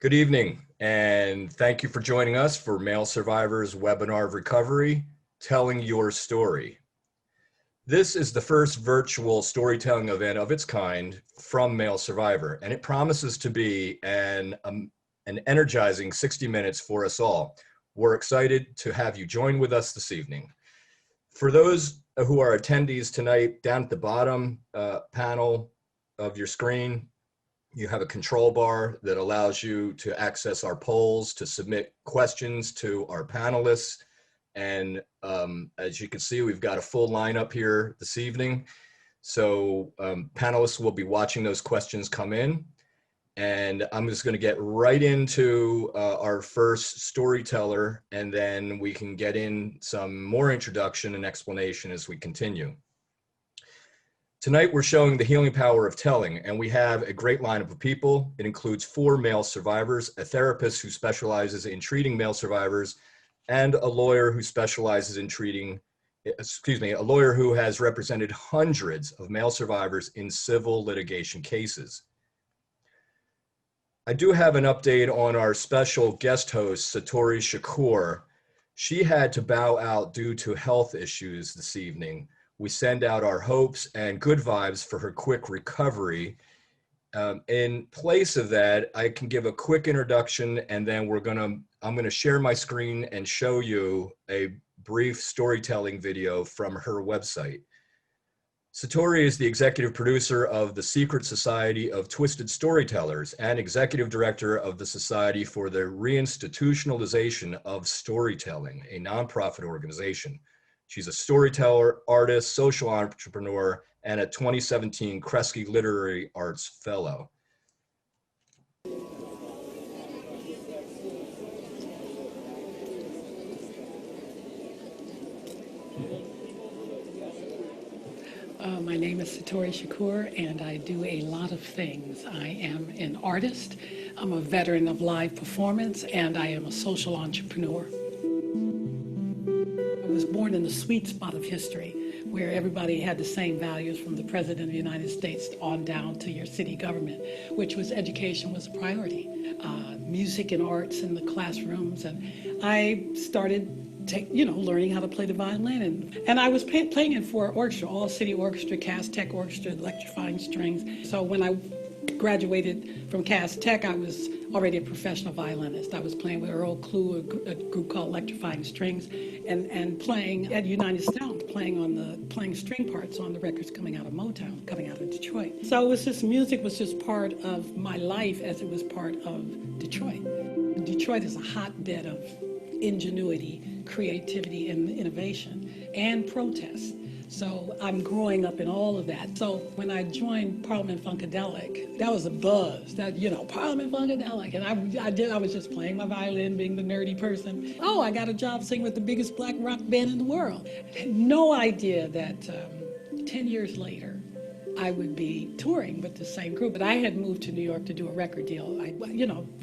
Good evening, and thank you for joining us for MaleSurvivor's webinar of recovery, Telling Your Story. This is the first virtual storytelling event of its kind from MaleSurvivor, and it promises to be an energizing 60 minutes for us all. We're excited to have you join with us this evening. For those who are attendees tonight, down at the bottom panel of your screen, you have a control bar that allows you to access our polls, to submit questions to our panelists. And as you can see, we've got a full lineup here this evening. So panelists will be watching those questions come in. And I'm just going to get right into our first storyteller, and then we can get in some more introduction and explanation as we continue. Tonight, we're showing the healing power of telling, and we have a great lineup of people. It includes 4 male survivors, a therapist who specializes in treating male survivors, and a lawyer who specializes in treating, a lawyer who has represented hundreds of male survivors in civil litigation cases. I do have an update on our special guest host, Satori Shakur. She had to bow out due to health issues this evening. We send out our hopes and good vibes for her quick recovery. In place of that, I can give a quick introduction, and then I'm gonna share my screen and show you a brief storytelling video from her website. Satori is the executive producer of the Secret Society of Twisted Storytellers and executive director of the Society for the Reinstitutionalization of Storytelling, a nonprofit organization. She's a storyteller, artist, social entrepreneur, and a 2017 Kresge Literary Arts Fellow. My name is Satori Shakur, and I do a lot of things. I am an artist, I'm a veteran of live performance, and I am a social entrepreneur. I was born in the sweet spot of history, where everybody had the same values, from the President of the United States on down to your city government, which was education was a priority. Music and arts in the classrooms, and I started learning how to play the violin, and I was playing in 4 orchestra, all city orchestra, Cass Tech orchestra, electrifying strings. So when I graduated from Cass Tech, I was already a professional violinist. I was playing with Earl Clue, a group called Electrifying Strings, and playing at United Sound, playing string parts on the records coming out of Motown, coming out of Detroit. So music was just part of my life as it was part of Detroit. Detroit is a hotbed of ingenuity, creativity, and innovation, and protest. So I'm growing up in all of that. So when I joined Parliament Funkadelic, that was a buzz. Parliament Funkadelic, and I was just playing my violin, being the nerdy person. Oh, I got a job singing with the biggest black rock band in the world. I had no idea that 10 years later, I would be touring with the same group. But I had moved to New York to do a record deal.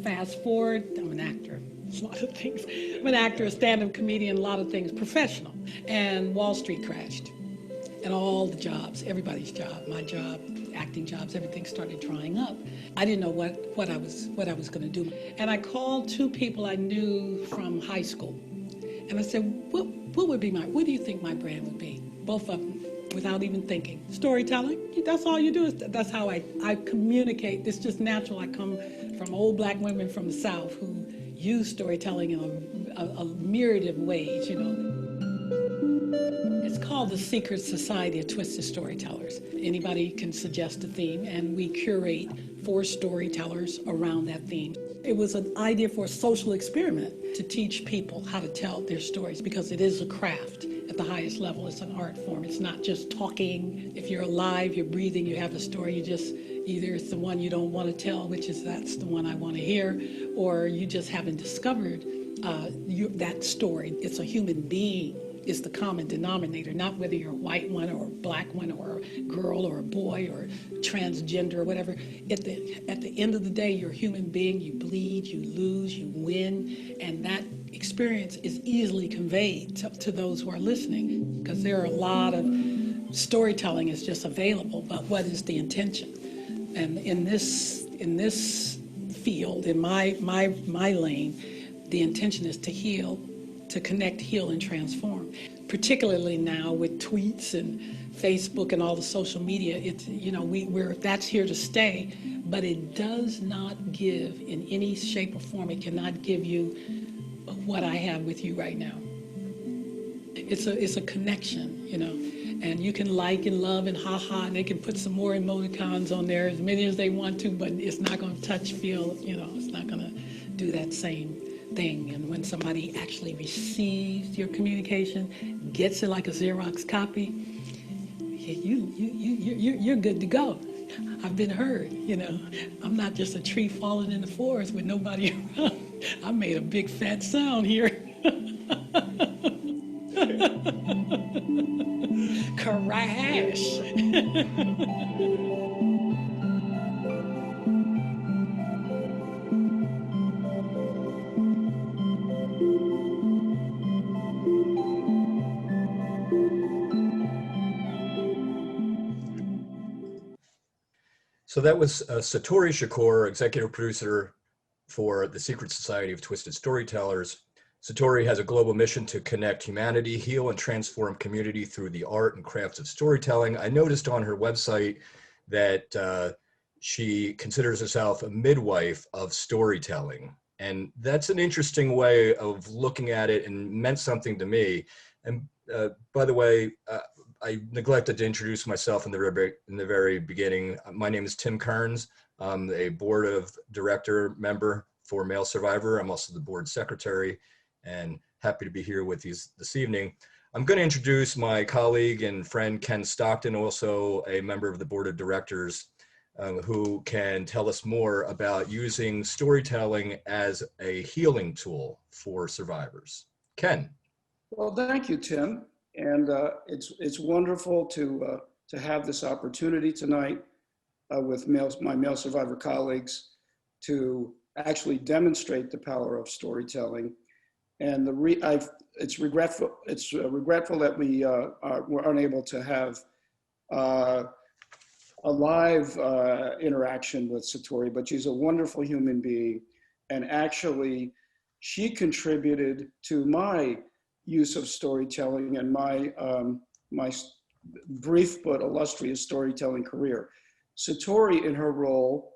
Fast forward, I'm an actor. A lot of things. I'm an actor, a stand-up comedian, a lot of things, professional. And Wall Street crashed. And all the jobs, everybody's job, my job, acting jobs, everything started drying up. I didn't know what I was going to do. And I called 2 people I knew from high school. And I said, what do you think my brand would be? Both of them, without even thinking. Storytelling, that's all you do. That's how I communicate. It's just natural. I come from old black women from the South who use storytelling in a myriad of ways, It's called the Secret Society of Twisted Storytellers. Anybody can suggest a theme, and we curate 4 storytellers around that theme. It was an idea for a social experiment to teach people how to tell their stories, because it is a craft at the highest level. It's an art form. It's not just talking. If you're alive, you're breathing, you have a story, either it's the one you don't want to tell, that's the one I want to hear, or you just haven't discovered that story. It's a human being is the common denominator, not whether you're a white one or a black one or a girl or a boy or transgender or whatever. At the end of the day, you're a human being. You bleed, you lose, you win, and that experience is easily conveyed to those who are listening, because there are a lot of storytelling is just available, but what is the intention? And in this field, in my lane, the intention is to heal, to connect, heal, and transform. Particularly now with tweets and Facebook and all the social media, it's, you know, that's here to stay, but it does not give in any shape or form. It cannot give you what I have with you right now. It's a connection, you know, and you can like and love and haha, and they can put some more emoticons on there, as many as they want to, but it's not going to touch, feel, you know, it's not going to do that same thing. And when somebody actually receives your communication, gets it like a Xerox copy, you're good to go. I've been heard, you know. I'm not just a tree falling in the forest with nobody around. I made a big fat sound here. Crash. So that was Satori Shakur, executive producer for the Secret Society of Twisted Storytellers. Satori has a global mission to connect humanity, heal, and transform community through the art and crafts of storytelling. I noticed on her website that she considers herself a midwife of storytelling. And that's an interesting way of looking at it and meant something to me. And by the way, I neglected to introduce myself in the very beginning. My name is Tim Kearns. I'm a board of director member for MaleSurvivor. I'm also the board secretary, and happy to be here with you this evening. I'm going to introduce my colleague and friend Ken Stockton, also a member of the board of directors, who can tell us more about using storytelling as a healing tool for survivors. Ken. Well, thank you, Tim. And it's wonderful to have this opportunity tonight with my MaleSurvivor colleagues to actually demonstrate the power of storytelling. And it's regretful that we were unable to have a live interaction with Satori, but she's a wonderful human being. And actually, she contributed to my use of storytelling and my brief but illustrious storytelling career. Satori, in her role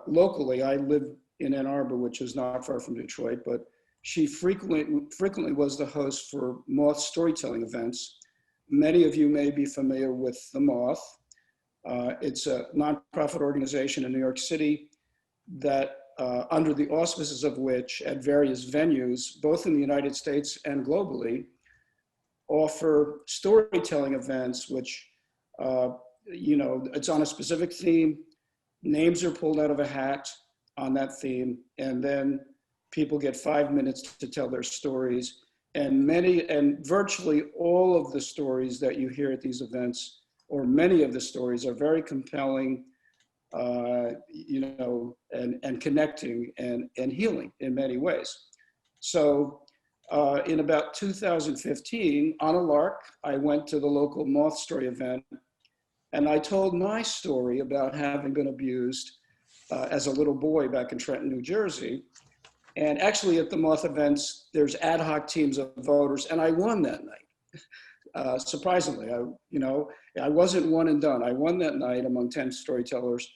locally, I live in Ann Arbor, which is not far from Detroit, but she frequently was the host for Moth storytelling events. Many of you may be familiar with the Moth. It's a nonprofit organization in New York City that under the auspices of which at various venues, both in the United States and globally, offer storytelling events, which, you know, it's on a specific theme. Names are pulled out of a hat on that theme, and then people get 5 minutes to tell their stories. And virtually all of the stories that you hear at these events, or many of the stories, are very compelling, you know, and connecting and healing in many ways. So in about 2015, on a lark, I went to the local Moth Story event, and I told my story about having been abused as a little boy back in Trenton, New Jersey. And actually at the Moth events, there's ad hoc teams of voters, and I won that night. Surprisingly, I wasn't one and done. I won that night among 10 storytellers.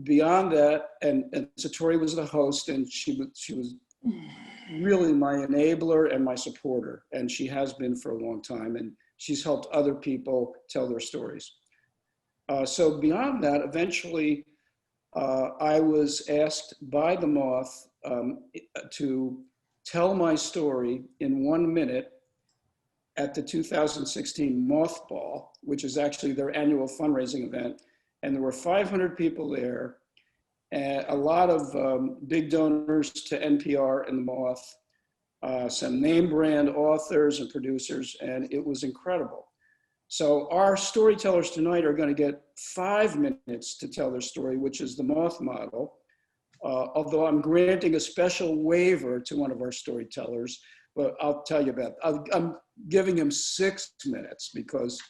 Beyond that, and Satori was the host, and she was really my enabler and my supporter, and she has been for a long time, and she's helped other people tell their stories. So beyond that, eventually, I was asked by the Moth to tell my story in 1 minute at the 2016 Moth Ball, which is actually their annual fundraising event. And there were 500 people there, and a lot of big donors to NPR and the Moth, some name brand authors and producers, and it was incredible. So our storytellers tonight are going to get 5 minutes to tell their story, which is the Moth model. Although I'm granting a special waiver to one of our storytellers, but I'll tell you about it. I'm giving him 6 minutes because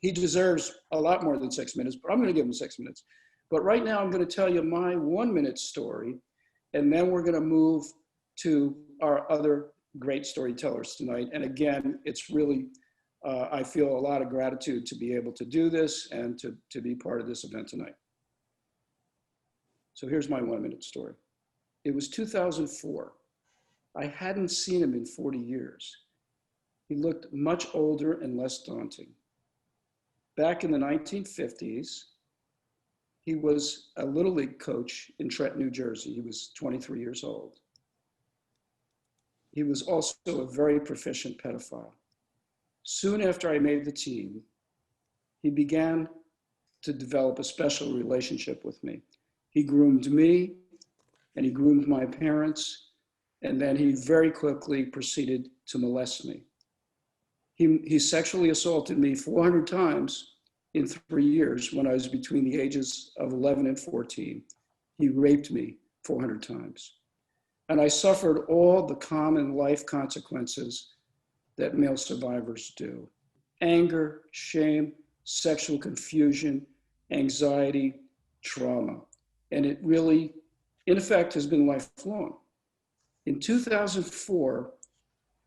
he deserves a lot more than 6 minutes, but I'm going to give him 6 minutes. But right now I'm going to tell you my 1-minute story, and then we're going to move to our other great storytellers tonight. And again, it's really, I feel a lot of gratitude to be able to do this and to be part of this event tonight. So here's my 1-minute story. It was 2004. I hadn't seen him in 40 years. He looked much older and less daunting. Back in the 1950s, he was a Little League coach in Trenton, New Jersey. He was 23 years old. He was also a very proficient pedophile. Soon after I made the team, he began to develop a special relationship with me. He groomed me, and he groomed my parents, and then he very quickly proceeded to molest me. He sexually assaulted me 400 times in 3 years when I was between the ages of 11 and 14. He raped me 400 times. And I suffered all the common life consequences that male survivors do: anger, shame, sexual confusion, anxiety, trauma. And it really, in effect, has been lifelong. In 2004,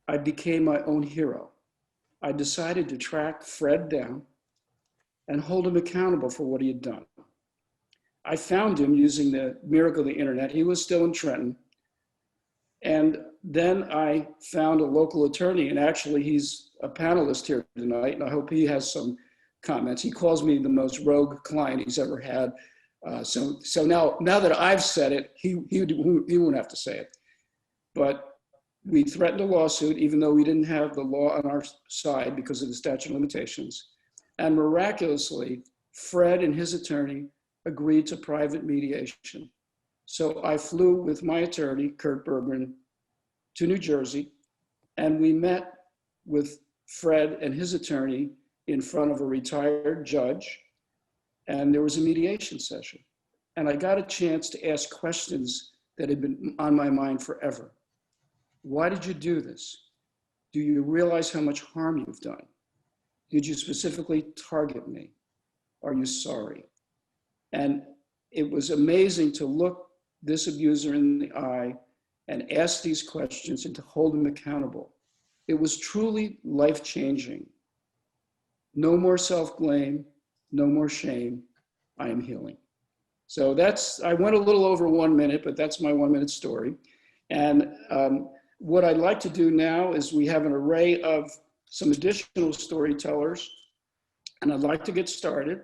I became my own hero. I decided to track Fred down and hold him accountable for what he had done. I found him using the miracle of the internet. He was still in Trenton. And then I found a local attorney, and actually he's a panelist here tonight, and I hope he has some comments. He calls me the most rogue client he's ever had. So now that I've said it, he won't have to say it. But we threatened a lawsuit, even though we didn't have the law on our side because of the statute of limitations. And miraculously, Fred and his attorney agreed to private mediation. So I flew with my attorney, Kurt Bergman, to New Jersey, and we met with Fred and his attorney in front of a retired judge, and there was a mediation session. And I got a chance to ask questions that had been on my mind forever. Why did you do this? Do you realize how much harm you've done? Did you specifically target me? Are you sorry? And it was amazing to look this abuser in the eye and ask these questions and to hold him accountable. It was truly life-changing. No more self-blame, no more shame. I am healing. So I went a little over 1 minute, but that's my 1-minute story. And what I'd like to do now is we have an array of some additional storytellers, and I'd like to get started.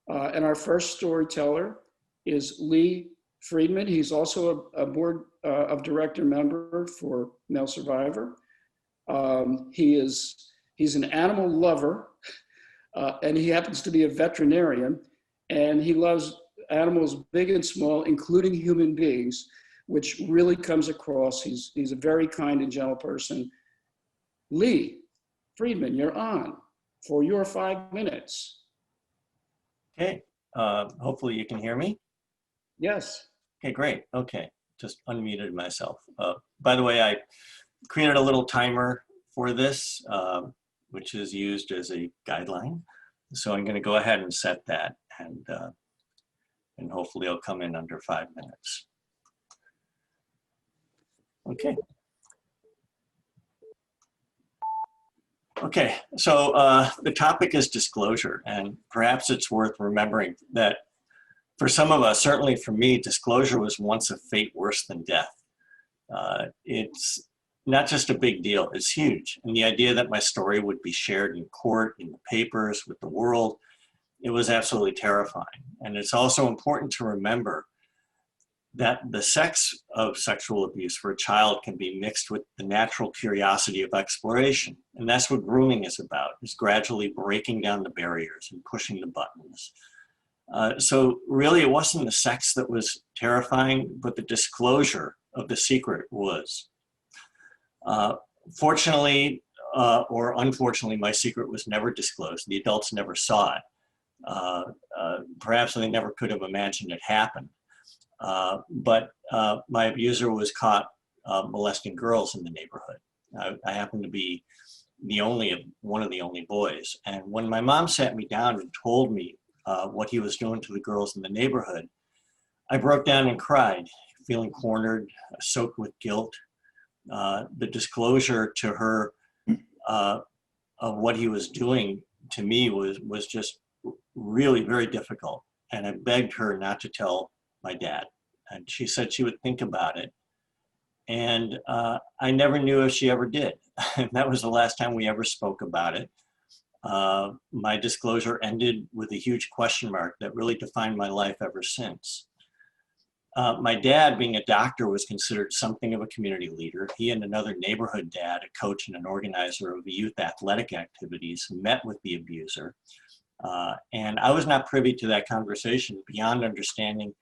And our first storyteller is Lee Friedman. He's also a board of director member for MaleSurvivor. He's an animal lover, and he happens to be a veterinarian, and he loves animals big and small, including human beings, which really comes across. He's a very kind and gentle person. Lee Friedman, you're on for your 5 minutes. Okay, hopefully you can hear me. Yes. Okay, great. Okay, just unmuted myself. By the way, I created a little timer for this, which is used as a guideline. So I'm going to go ahead and set that, and hopefully it'll come in under 5 minutes. Okay. Okay, so the topic is disclosure, and perhaps it's worth remembering that for some of us, certainly for me, disclosure was once a fate worse than death. It's not just a big deal, it's huge. And the idea that my story would be shared in court, in the papers, with the world, it was absolutely terrifying. And it's also important to remember that the sex of sexual abuse for a child can be mixed with the natural curiosity of exploration. And that's what grooming is about, is gradually breaking down the barriers and pushing the buttons. So really it wasn't the sex that was terrifying, but the disclosure of the secret was. Fortunately, or unfortunately, my secret was never disclosed. The adults never saw it. Perhaps they never could have imagined it happened. But my abuser was caught molesting girls in the neighborhood. I happened to be one of the only boys. And when my mom sat me down and told me what he was doing to the girls in the neighborhood, I broke down and cried, feeling cornered, soaked with guilt. The disclosure to her of what he was doing to me was just really very difficult. And I begged her not to tell my dad. And she said she would think about it. And I never knew if she ever did. That was the last time we ever spoke about it. My disclosure ended with a huge question mark that really defined my life ever since. My dad, being a doctor, was considered something of a community leader. He and another neighborhood dad, a coach and an organizer of the youth athletic activities, met with the abuser. And I was not privy to that conversation beyond understanding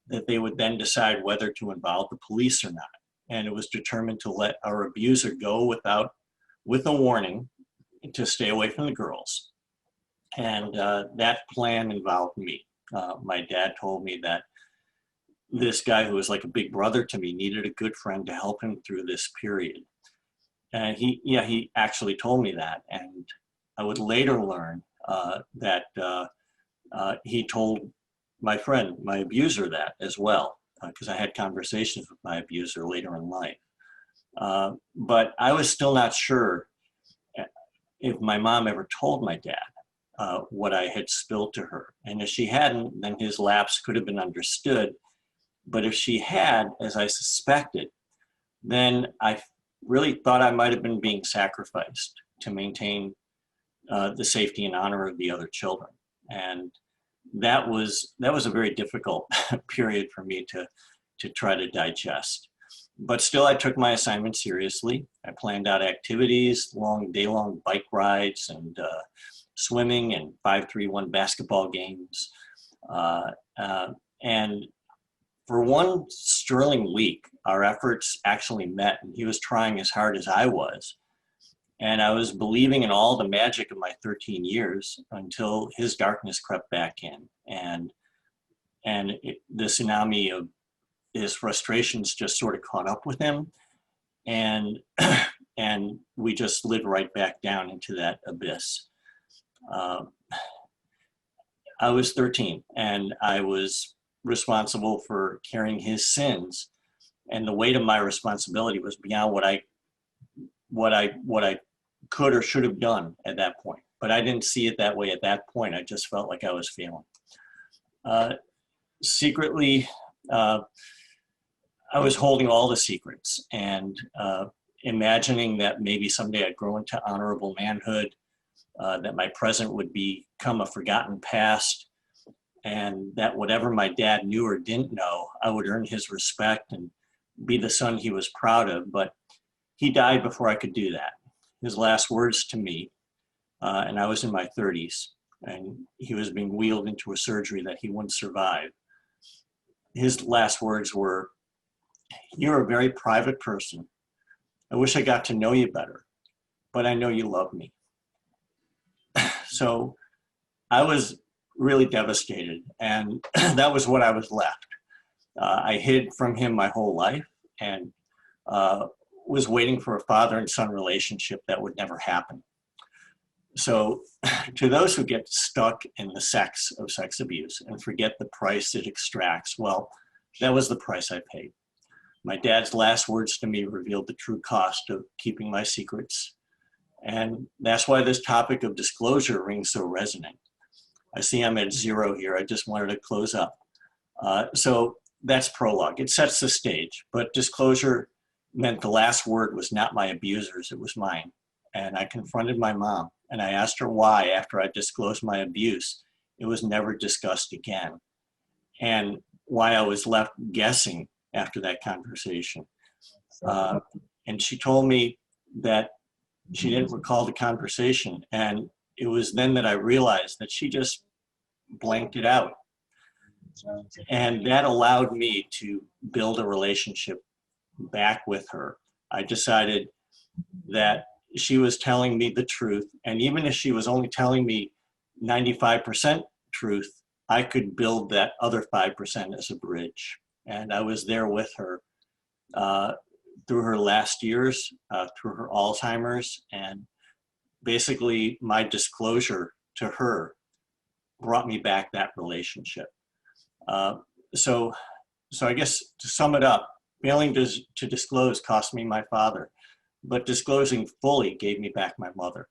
that they would then decide whether to involve the police or not. And it was determined to let our abuser go with a warning to stay away from the girls. And that plan involved me. My dad told me that this guy who was like a big brother to me needed a good friend to help him through this period. And he actually told me that. And I would later learn that he told my friend, my abuser, that as well, because I had conversations with my abuser later in life. But I was still not sure if my mom ever told my dad what I had spilled to her. And if she hadn't, then his lapse could have been understood. But if she had, as I suspected, then I really thought I might have been being sacrificed to maintain the safety and honor of the other children. And that was a very difficult period for me to try to digest. But still, I took my assignment seriously. I planned out activities, day-long bike rides, and swimming, and 5-3-1 basketball games. And for one sterling week, our efforts actually met, and he was trying as hard as I was. And I was believing in all the magic of my 13 years until his darkness crept back in. And the tsunami of his frustrations just sort of caught up with him. And we just slid right back down into that abyss. I was 13, and I was responsible for carrying his sins. And the weight of my responsibility was beyond what I could or should have done at that point. But I didn't see it that way at that point. I just felt like I was failing. Secretly, I was holding all the secrets and imagining that maybe someday I'd grow into honorable manhood, that my present would become a forgotten past, and that whatever my dad knew or didn't know, I would earn his respect and be the son he was proud of. But he died before I could do that. His last words to me, and I was in my 30s, and he was being wheeled into a surgery that he wouldn't survive. His last words were, "You're a very private person. I wish I got to know you better, but I know you love me." So I was really devastated, and that was what I was left. I hid from him my whole life, and was waiting for a father and son relationship that would never happen. So to those who get stuck in the sex of sex abuse and forget the price it extracts, well, that was the price I paid. My dad's last words to me revealed the true cost of keeping my secrets. And that's why this topic of disclosure rings so resonant. I see I'm at 0 here. I just wanted to close up. So that's prologue. It sets the stage, but disclosure meant the last word was not my abuser's, it was mine. And I confronted my mom, and I asked her why, after I disclosed my abuse, it was never discussed again, and why I was left guessing after that conversation. And she told me that she didn't recall the conversation, and it was then that I realized that she just blanked it out. And that allowed me to build a relationship back with her. I decided that she was telling me the truth, and even if she was only telling me 95% truth, I could build that other 5% as a bridge. And I was there with her through her last years, through her Alzheimer's, and basically my disclosure to her brought me back that relationship. So I guess to sum it up, failing to disclose cost me my father, but disclosing fully gave me back my mother.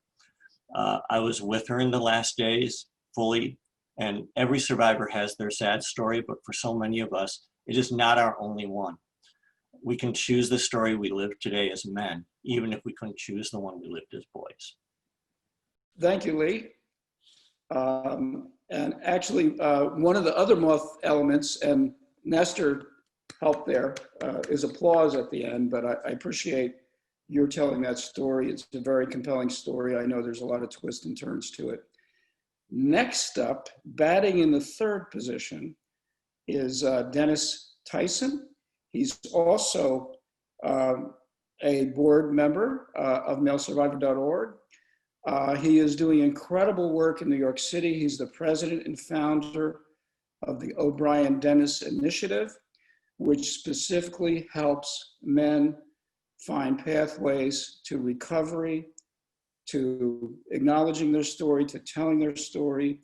I was with her in the last days fully, and every survivor has their sad story, but for so many of us, it is not our only one. We can choose the story we live today as men, even if we couldn't choose the one we lived as boys. Thank you, Lee. And actually, one of the other moth elements, and Nestor helped there, is applause at the end, but I appreciate your telling that story. It's a very compelling story. I know there's a lot of twists and turns to it. Next up, batting in the third position, is Dennis Tyson. He's also a board member of MaleSurvivor.org. He is doing incredible work in New York City. He's the president and founder of the O'Brien Dennis Initiative, which specifically helps men find pathways to recovery, to acknowledging their story, to telling their story,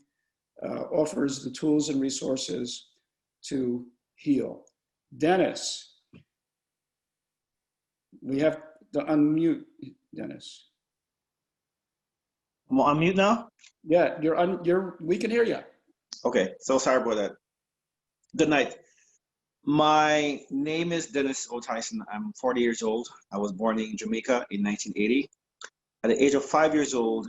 offers the tools and resources to heal. Dennis, we have to unmute Dennis. I'm on mute now? Yeah, we can hear you. Okay, so sorry about that. Good night. My name is Dennis O. Tyson. I'm 40 years old. I was born in Jamaica in 1980. At the age of 5 years old,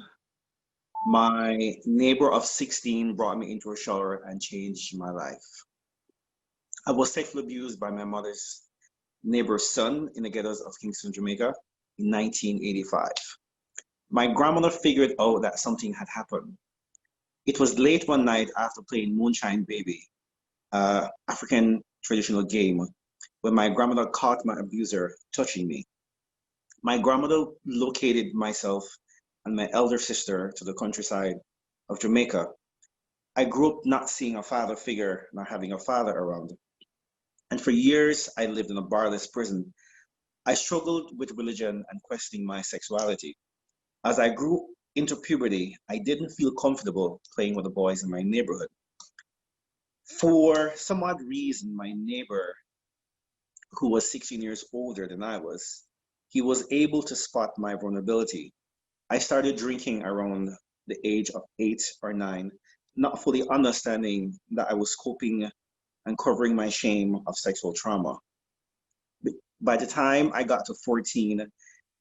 my neighbor of 16 brought me into a shower and changed my life. I was sexually abused by my mother's neighbor's son in the ghettos of Kingston, Jamaica in 1985. My grandmother figured out that something had happened. It was late one night after playing Moonshine Baby, African traditional game, when my grandmother caught my abuser touching me. My grandmother located myself and my elder sister to the countryside of Jamaica. I grew up not seeing a father figure, not having a father around. And for years, I lived in a barless prison. I struggled with religion and questioning my sexuality. As I grew into puberty, I didn't feel comfortable playing with the boys in my neighborhood. For some odd reason, my neighbor, who was 16 years older than I was, he was able to spot my vulnerability. I started drinking around the age of 8 or 9, not fully understanding that I was coping and covering my shame of sexual trauma. By the time I got to 14,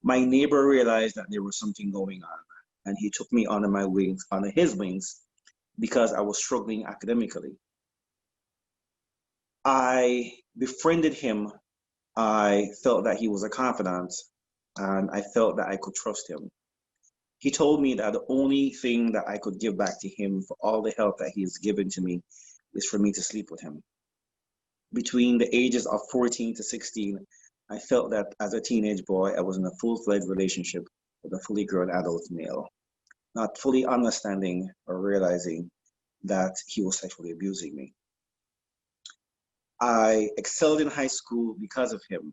my neighbor realized that there was something going on, and he took me under his wings, because I was struggling academically. I befriended him. I felt that he was a confidant, and I felt that I could trust him. He told me that the only thing that I could give back to him for all the help that he has given to me is for me to sleep with him. Between the ages of 14 to 16, I felt that as a teenage boy, I was in a full-fledged relationship with a fully grown adult male, not fully understanding or realizing that he was sexually abusing me. I excelled in high school because of him.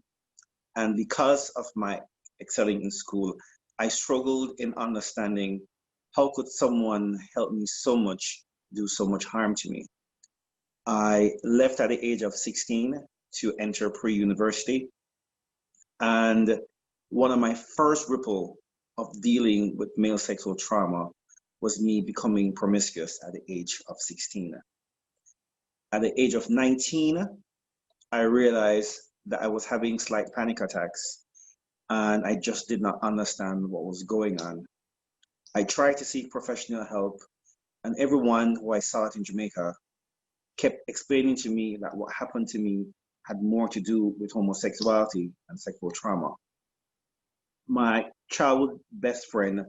And because of my excelling in school, I struggled in understanding how could someone help me so much, do so much harm to me. I left at the age of 16 to enter pre-university. And one of my first ripple of dealing with male sexual trauma was me becoming promiscuous at the age of 16. At the age of 19, I realized that I was having slight panic attacks, and I just did not understand what was going on. I tried to seek professional help, and everyone who I saw in Jamaica kept explaining to me that what happened to me had more to do with homosexuality and sexual trauma. My childhood best friend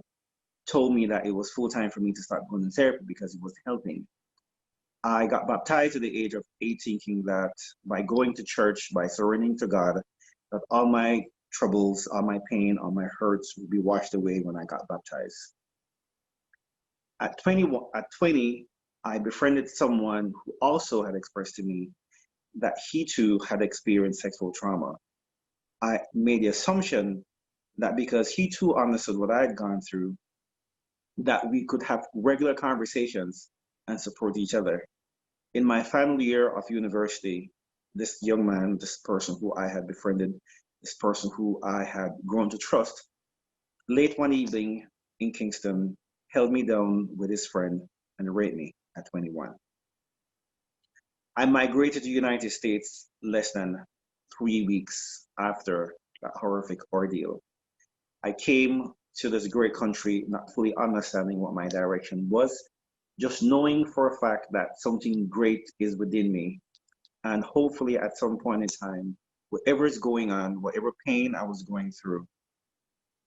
told me that it was full time for me to start going to therapy because it was helping. I got baptized at the age of 8, thinking that by going to church, by surrendering to God, that all my troubles, all my pain, all my hurts would be washed away when I got baptized. At 20, I befriended someone who also had expressed to me that he too had experienced sexual trauma. I made the assumption that because he too understood what I had gone through, that we could have regular conversations and support each other. In my final year of university, this young man, this person who I had befriended, this person who I had grown to trust, late one evening in Kingston, held me down with his friend and raped me at 21. I migrated to the United States less than 3 weeks after that horrific ordeal. I came to this great country not fully understanding what my direction was, just knowing for a fact that something great is within me. And hopefully at some point in time, whatever is going on, whatever pain I was going through,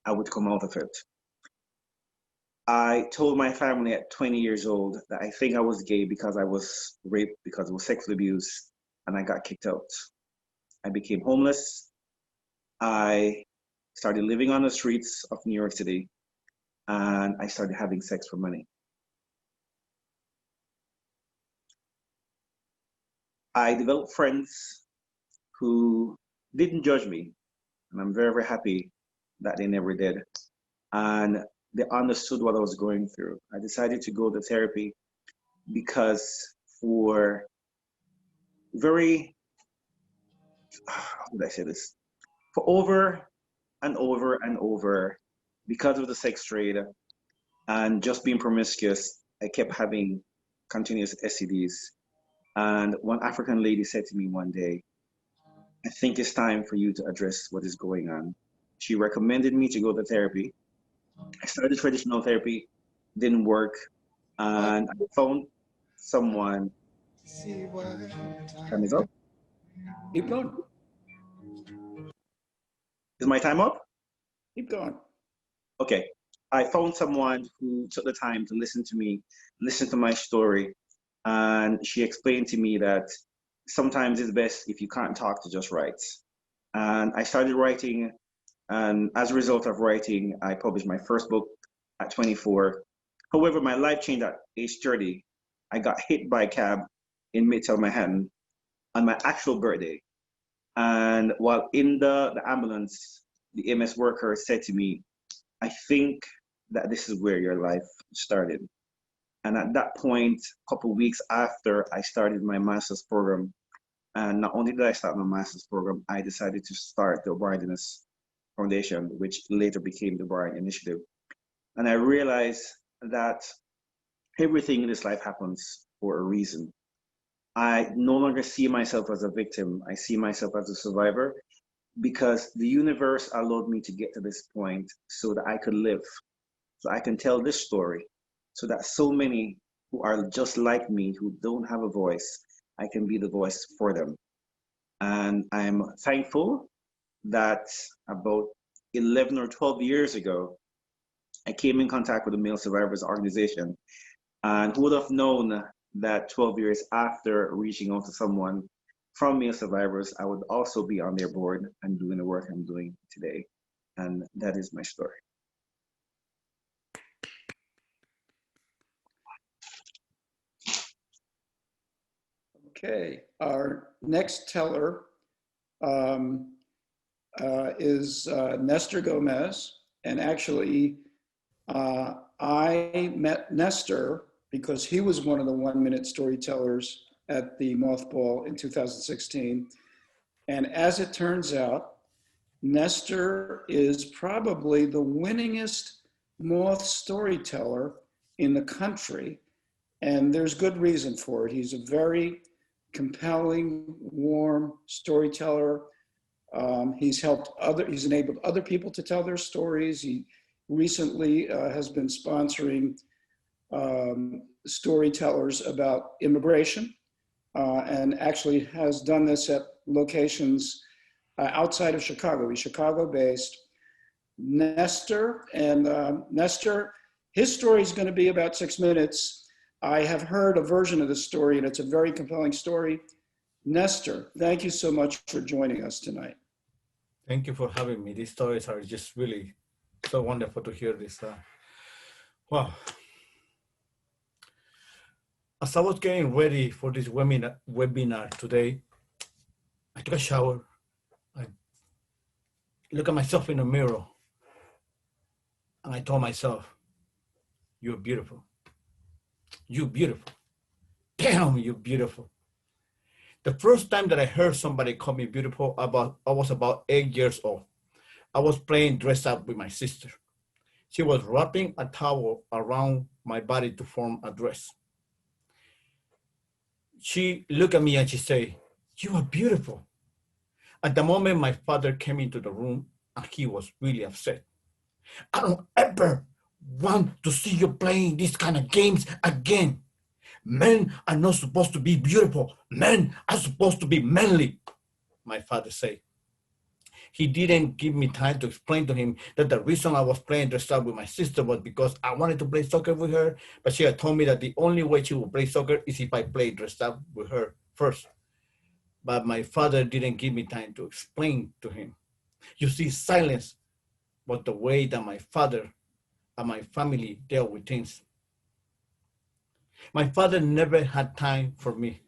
I would come out of it. I told my family at 20 years old that I think I was gay because I was raped, because I was sexually abused, and I got kicked out. I became homeless. I started living on the streets of New York City, and I started having sex for money. I developed friends who didn't judge me, and I'm very, very happy that they never did. And they understood what I was going through. I decided to go to therapy because for very, how would I say this? For over and over and over, because of the sex trade and just being promiscuous, I kept having continuous STDs. And one African lady said to me one day, I think it's time for you to address what is going on. She recommended me to go to therapy. I started traditional therapy, didn't work, and I found someone. Time is up. Keep going. Is my time up? Keep going. Okay. I found someone who took the time to listen to me, listen to my story, and she explained to me that sometimes it's best if you can't talk to just write. And I started writing, and as a result of writing, I published my first book at 24. However, my life changed at age 30. I got hit by a cab in Midtown Manhattan on my actual birthday. And while in the ambulance, the EMS worker said to me, I think that this is where your life started. And at that point, a couple of weeks after I started my master's program, and not only did I start my master's program, I decided to start the Barrenness Foundation, which later became the Barren Initiative. And I realized that everything in this life happens for a reason. I no longer see myself as a victim. I see myself as a survivor because the universe allowed me to get to this point so that I could live, so I can tell this story, so that so many who are just like me, who don't have a voice, I can be the voice for them. And I'm thankful that about 11 or 12 years ago, I came in contact with the Male Survivors organization. And who would have known that 12 years after reaching out to someone from Male Survivors, I would also be on their board and doing the work I'm doing today. And that is my story. Okay, our next teller is Nestor Gomez. And actually, I met Nestor because he was one of the 1-minute storytellers at the Mothball in 2016. And as it turns out, Nestor is probably the winningest moth storyteller in the country. And there's good reason for it. He's a very compelling, warm storyteller. He's enabled other people to tell their stories. He recently has been sponsoring storytellers about immigration and actually has done this at locations outside of Chicago. He's Chicago-based. Nestor, his story is going to be about 6 minutes. I have heard a version of the story, and it's a very compelling story. Nestor, thank you so much for joining us tonight. Thank you for having me. These stories are just really so wonderful to hear this. Wow. As I was getting ready for this webinar today, I took a shower. I looked at myself in the mirror, and I told myself, you're beautiful. You're beautiful. damn, you're beautiful. The first time that I heard somebody call me beautiful, I was about 8 years old. I was playing dress up with my sister. She was wrapping a towel around my body to form a dress. She looked at me and she said, "You are beautiful." At the moment, my father came into the room and he was really upset. "I don't ever want to see you playing these kind of games again. Men are not supposed to be beautiful. Men are supposed to be manly," my father said. He didn't give me time to explain to him that the reason I was playing dress up with my sister was because I wanted to play soccer with her, but she had told me that the only way she would play soccer is if I played dressed up with her first. But my father didn't give me time to explain to him. You see, silence was the way that my father and my family dealt with things. My father never had time for me.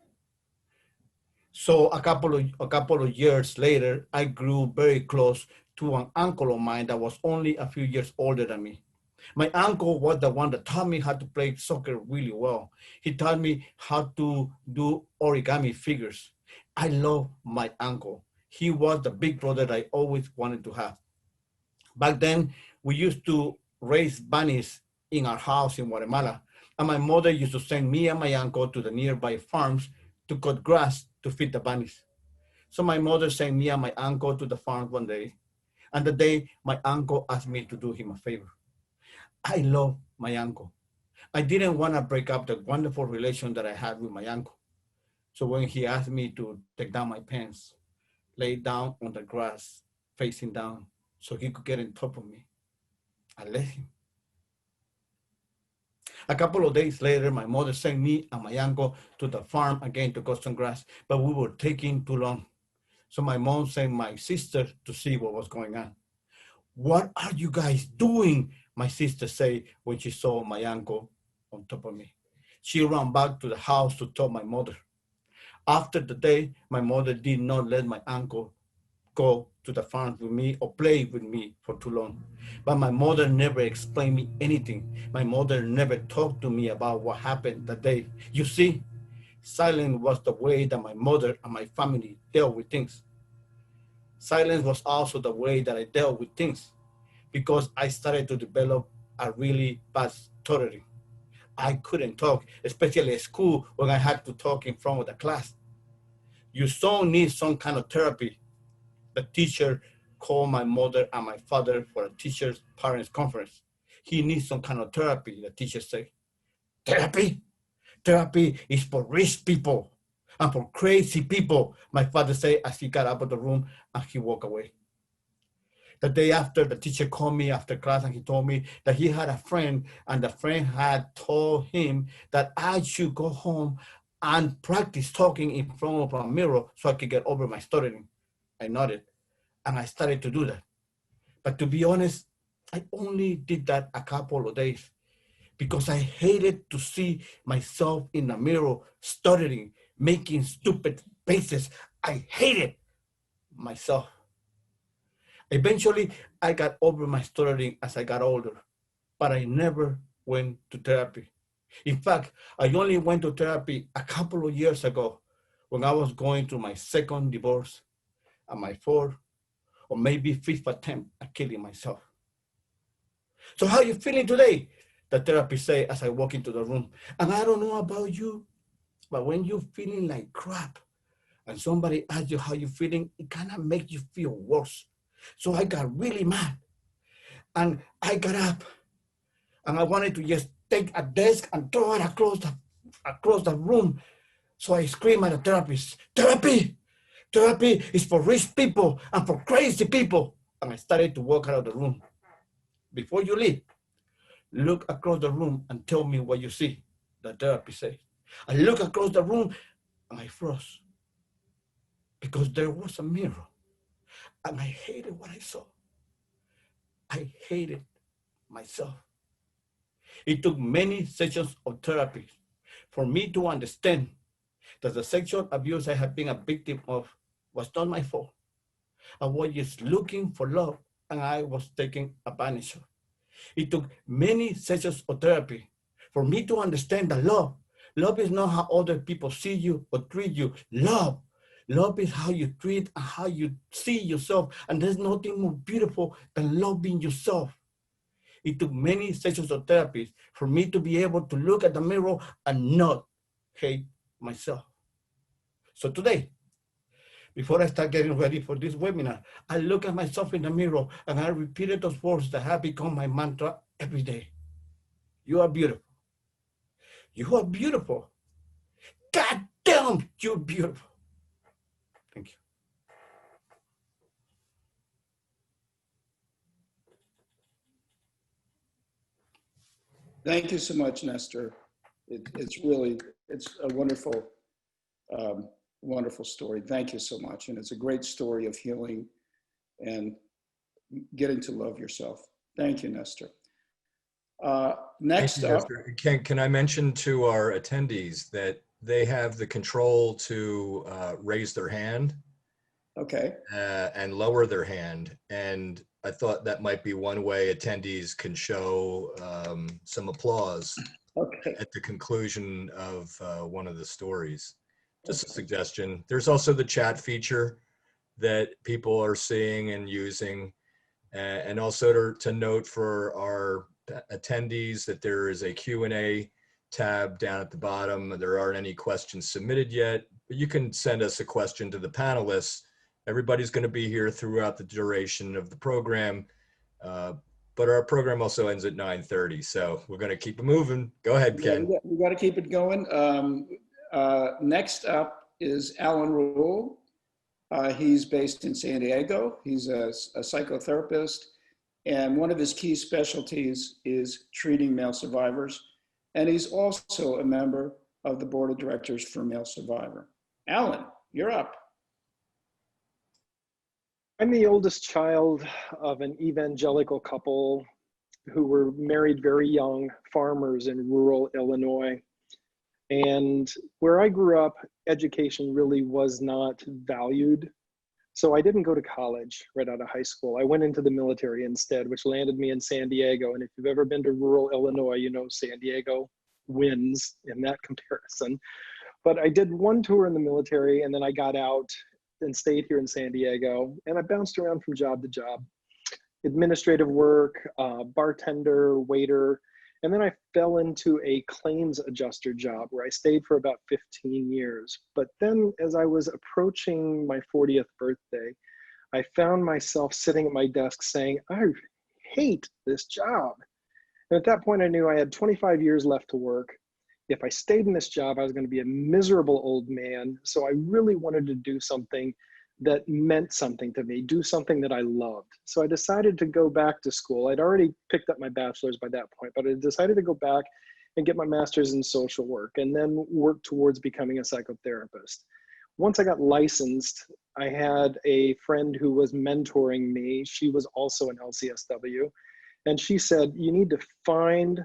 So a couple of years later, I grew very close to an uncle of mine that was only a few years older than me. My uncle was the one that taught me how to play soccer really well. He taught me how to do origami figures. I love my uncle. He was the big brother that I always wanted to have. Back then, we used to raise bunnies in our house in Guatemala, and my mother used to send me and my uncle to the nearby farms to cut grass to feed the bunnies. So my mother sent me and my uncle to the farm one day, and the day my uncle asked me to do him a favor. I love my uncle. I didn't want to break up the wonderful relation that I had with my uncle. So when he asked me to take down my pants, lay down on the grass, facing down, so he could get on top of me, I let him. A couple of days later, my mother sent me and my uncle to the farm again to cut some grass, but we were taking too long. So my mom sent my sister to see what was going on. "What are you guys doing?" my sister said when she saw my uncle on top of me. She ran back to the house to tell my mother. After the day, my mother did not let my uncle go to the farm with me or play with me for too long. But my mother never explained me anything. My mother never talked to me about what happened that day. You see, silence was the way that my mother and my family dealt with things. Silence was also the way that I dealt with things because I started to develop a really bad stuttering. I couldn't talk, especially at school when I had to talk in front of the class. Your son needs some kind of therapy. The teacher called my mother and my father for a teacher's parents conference. "He needs some kind of therapy," the teacher said. "Therapy? Therapy is for rich people and for crazy people," my father said as he got out of the room and he walked away. The day after, the teacher called me after class and he told me that he had a friend and the friend had told him that I should go home and practice talking in front of a mirror so I could get over my stuttering. I nodded and I started to do that. But to be honest, I only did that a couple of days because I hated to see myself in the mirror stuttering, making stupid faces. I hated myself. Eventually, I got over my stuttering as I got older, but I never went to therapy. In fact, I only went to therapy a couple of years ago when I was going through my second divorce and my fourth or maybe fifth attempt at killing myself. "So how are you feeling today?" the therapist said as I walk into the room. And I don't know about you, but when you're feeling like crap and somebody asks you how you're feeling, it kind of makes you feel worse. So I got really mad and I got up and I wanted to just take a desk and throw it across the room. So I screamed at the therapist, "Therapy! Therapy is for rich people and for crazy people." And I started to walk out of the room. "Before you leave, look across the room and tell me what you see," the therapist said. I looked across the room and I froze because there was a mirror and I hated what I saw. I hated myself. It took many sessions of therapy for me to understand that the sexual abuse I had been a victim of was not my fault. I was just looking for love and I was taken advantage of. It took many sessions of therapy for me to understand that love Love is not how other people see you or treat you. Love is how you treat and how you see yourself. And there's nothing more beautiful than loving yourself. It took many sessions of therapy for me to be able to look at the mirror and not hate myself. So today, before I start getting ready for this webinar, I look at myself in the mirror and I repeated those words that have become my mantra every day. You are beautiful. You are beautiful. God damn, you're beautiful. Thank you. Thank you so much, Nestor. It's a wonderful, wonderful story. Thank you so much. And it's a great story of healing and getting to love yourself. Thank you, Nestor. Next up. Can I mention to our attendees that they have the control to raise their hand Okay. and lower their hand. And I thought that might be one way attendees can show some applause at the conclusion of one of the stories. Just a suggestion. There's also the chat feature that people are seeing and using. And also to note for our attendees that there is a Q&A tab down at the bottom. There aren't any questions submitted yet, but you can send us a question to the panelists. Everybody's going to be here throughout the duration of the program, but our program also ends at 9:30, so we're going to keep it moving. Go ahead, Ken. Yeah, we got to keep it going. Next up is Alan Rule. He's based in San Diego. He's a psychotherapist, and one of his key specialties is treating male survivors. And he's also a member of the board of directors for MaleSurvivor. Alan, you're up. I'm the oldest child of an evangelical couple who were married very young, farmers in rural Illinois. And where I grew up, education really was not valued. So I didn't go to college right out of high school. I went into the military instead, which landed me in San Diego. And if you've ever been to rural Illinois, you know San Diego wins in that comparison. But I did one tour in the military, and then I got out and stayed here in San Diego. And I bounced around from job to job, administrative work, bartender, waiter. And then I fell into a claims adjuster job where I stayed for about 15 years. But then as I was approaching my 40th birthday, I found myself sitting at my desk saying, I hate this job. And at that point, I knew I had 25 years left to work. If I stayed in this job, I was going to be a miserable old man. So I really wanted to do something that meant something to me, do something that I loved. So I decided to go back to school. I'd already picked up my bachelor's by that point, but I decided to go back and get my master's in social work and then work towards becoming a psychotherapist. Once I got licensed, I had a friend who was mentoring me. She was also an LCSW. And she said, you need to find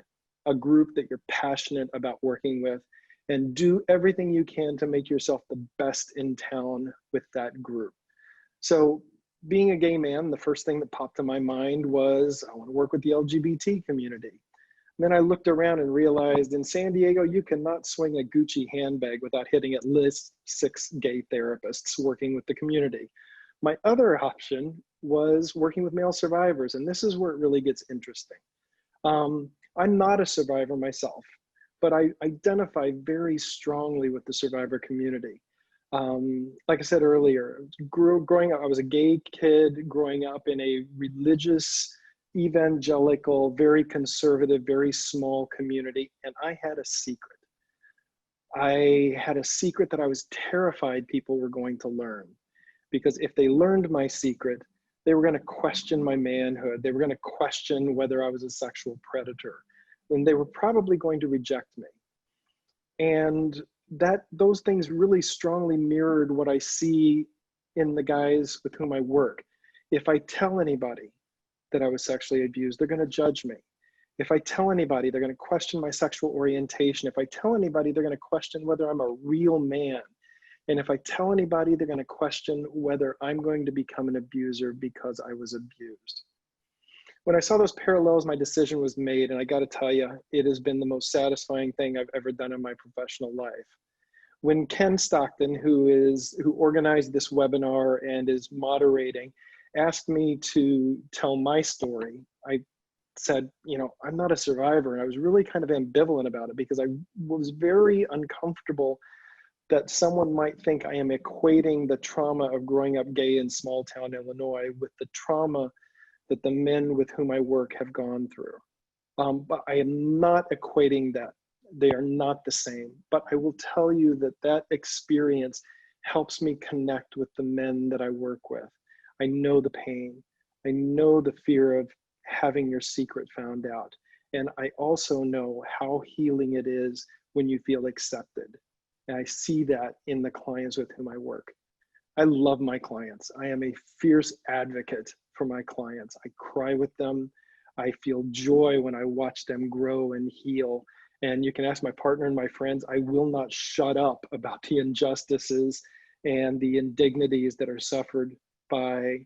a group that you're passionate about working with and do everything you can to make yourself the best in town with that group. So being a gay man, the first thing that popped to my mind was, I want to work with the LGBT community. And then I looked around and realized in San Diego, you cannot swing a Gucci handbag without hitting at least 6 gay therapists working with the community. My other option was working with male survivors, and this is where it really gets interesting. I'm not a survivor myself, but I identify very strongly with the survivor community. Like I said earlier, growing up, I was a gay kid growing up in a religious, evangelical, very conservative, very small community, and I had a secret. I had a secret that I was terrified people were going to learn, because if they learned my secret, they were going to question my manhood. They were going to question whether I was a sexual predator. And they were probably going to reject me. And those things really strongly mirrored what I see in the guys with whom I work. If I tell anybody that I was sexually abused, they're going to judge me. If I tell anybody, they're going to question my sexual orientation. If I tell anybody, they're going to question whether I'm a real man. And if I tell anybody, they're going to question whether I'm going to become an abuser because I was abused. when I saw those parallels, my decision was made. And I got to tell you, it has been the most satisfying thing I've ever done in my professional life. When Ken Stockton, who organized this webinar and is moderating, asked me to tell my story, I said, you know, I'm not a survivor. And I was really kind of ambivalent about it because I was very uncomfortable that someone might think I am equating the trauma of growing up gay in small town Illinois with the trauma that the men with whom I work have gone through. But I am not equating that. They are not the same. But I will tell you that that experience helps me connect with the men that I work with. I know the pain. I know the fear of having your secret found out. And I also know how healing it is when you feel accepted. And I see that in the clients with whom I work. I love my clients. I am a fierce advocate for my clients. I cry with them. I feel joy when I watch them grow and heal. And you can ask my partner and my friends, I will not shut up about the injustices and the indignities that are suffered by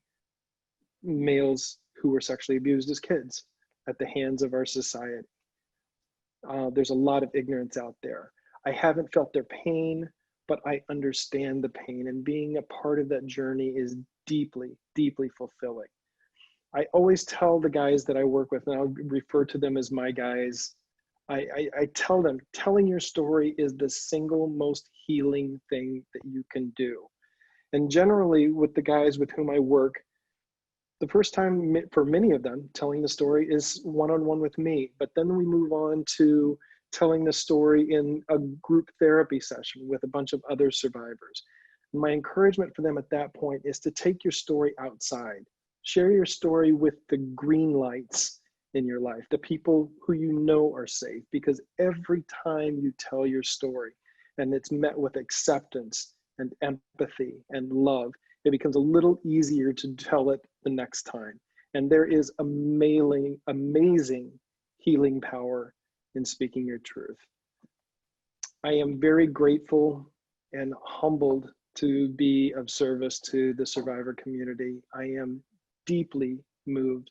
males who were sexually abused as kids at the hands of our society. There's a lot of ignorance out there. I haven't felt their pain, but I understand the pain, and being a part of that journey is deeply, deeply fulfilling. I always tell the guys that I work with, and I'll refer to them as my guys, I tell them, telling your story is the single most healing thing that you can do. And generally with the guys with whom I work, the first time for many of them telling the story is one-on-one with me, but then we move on to telling the story in a group therapy session with a bunch of other survivors. My encouragement for them at that point is to take your story outside. Share your story with the green lights in your life, the people who you know are safe, because every time you tell your story and it's met with acceptance and empathy and love, it becomes a little easier to tell it the next time. And there is amazing healing power in speaking your truth. I am very grateful and humbled to be of service to the survivor community. I am deeply moved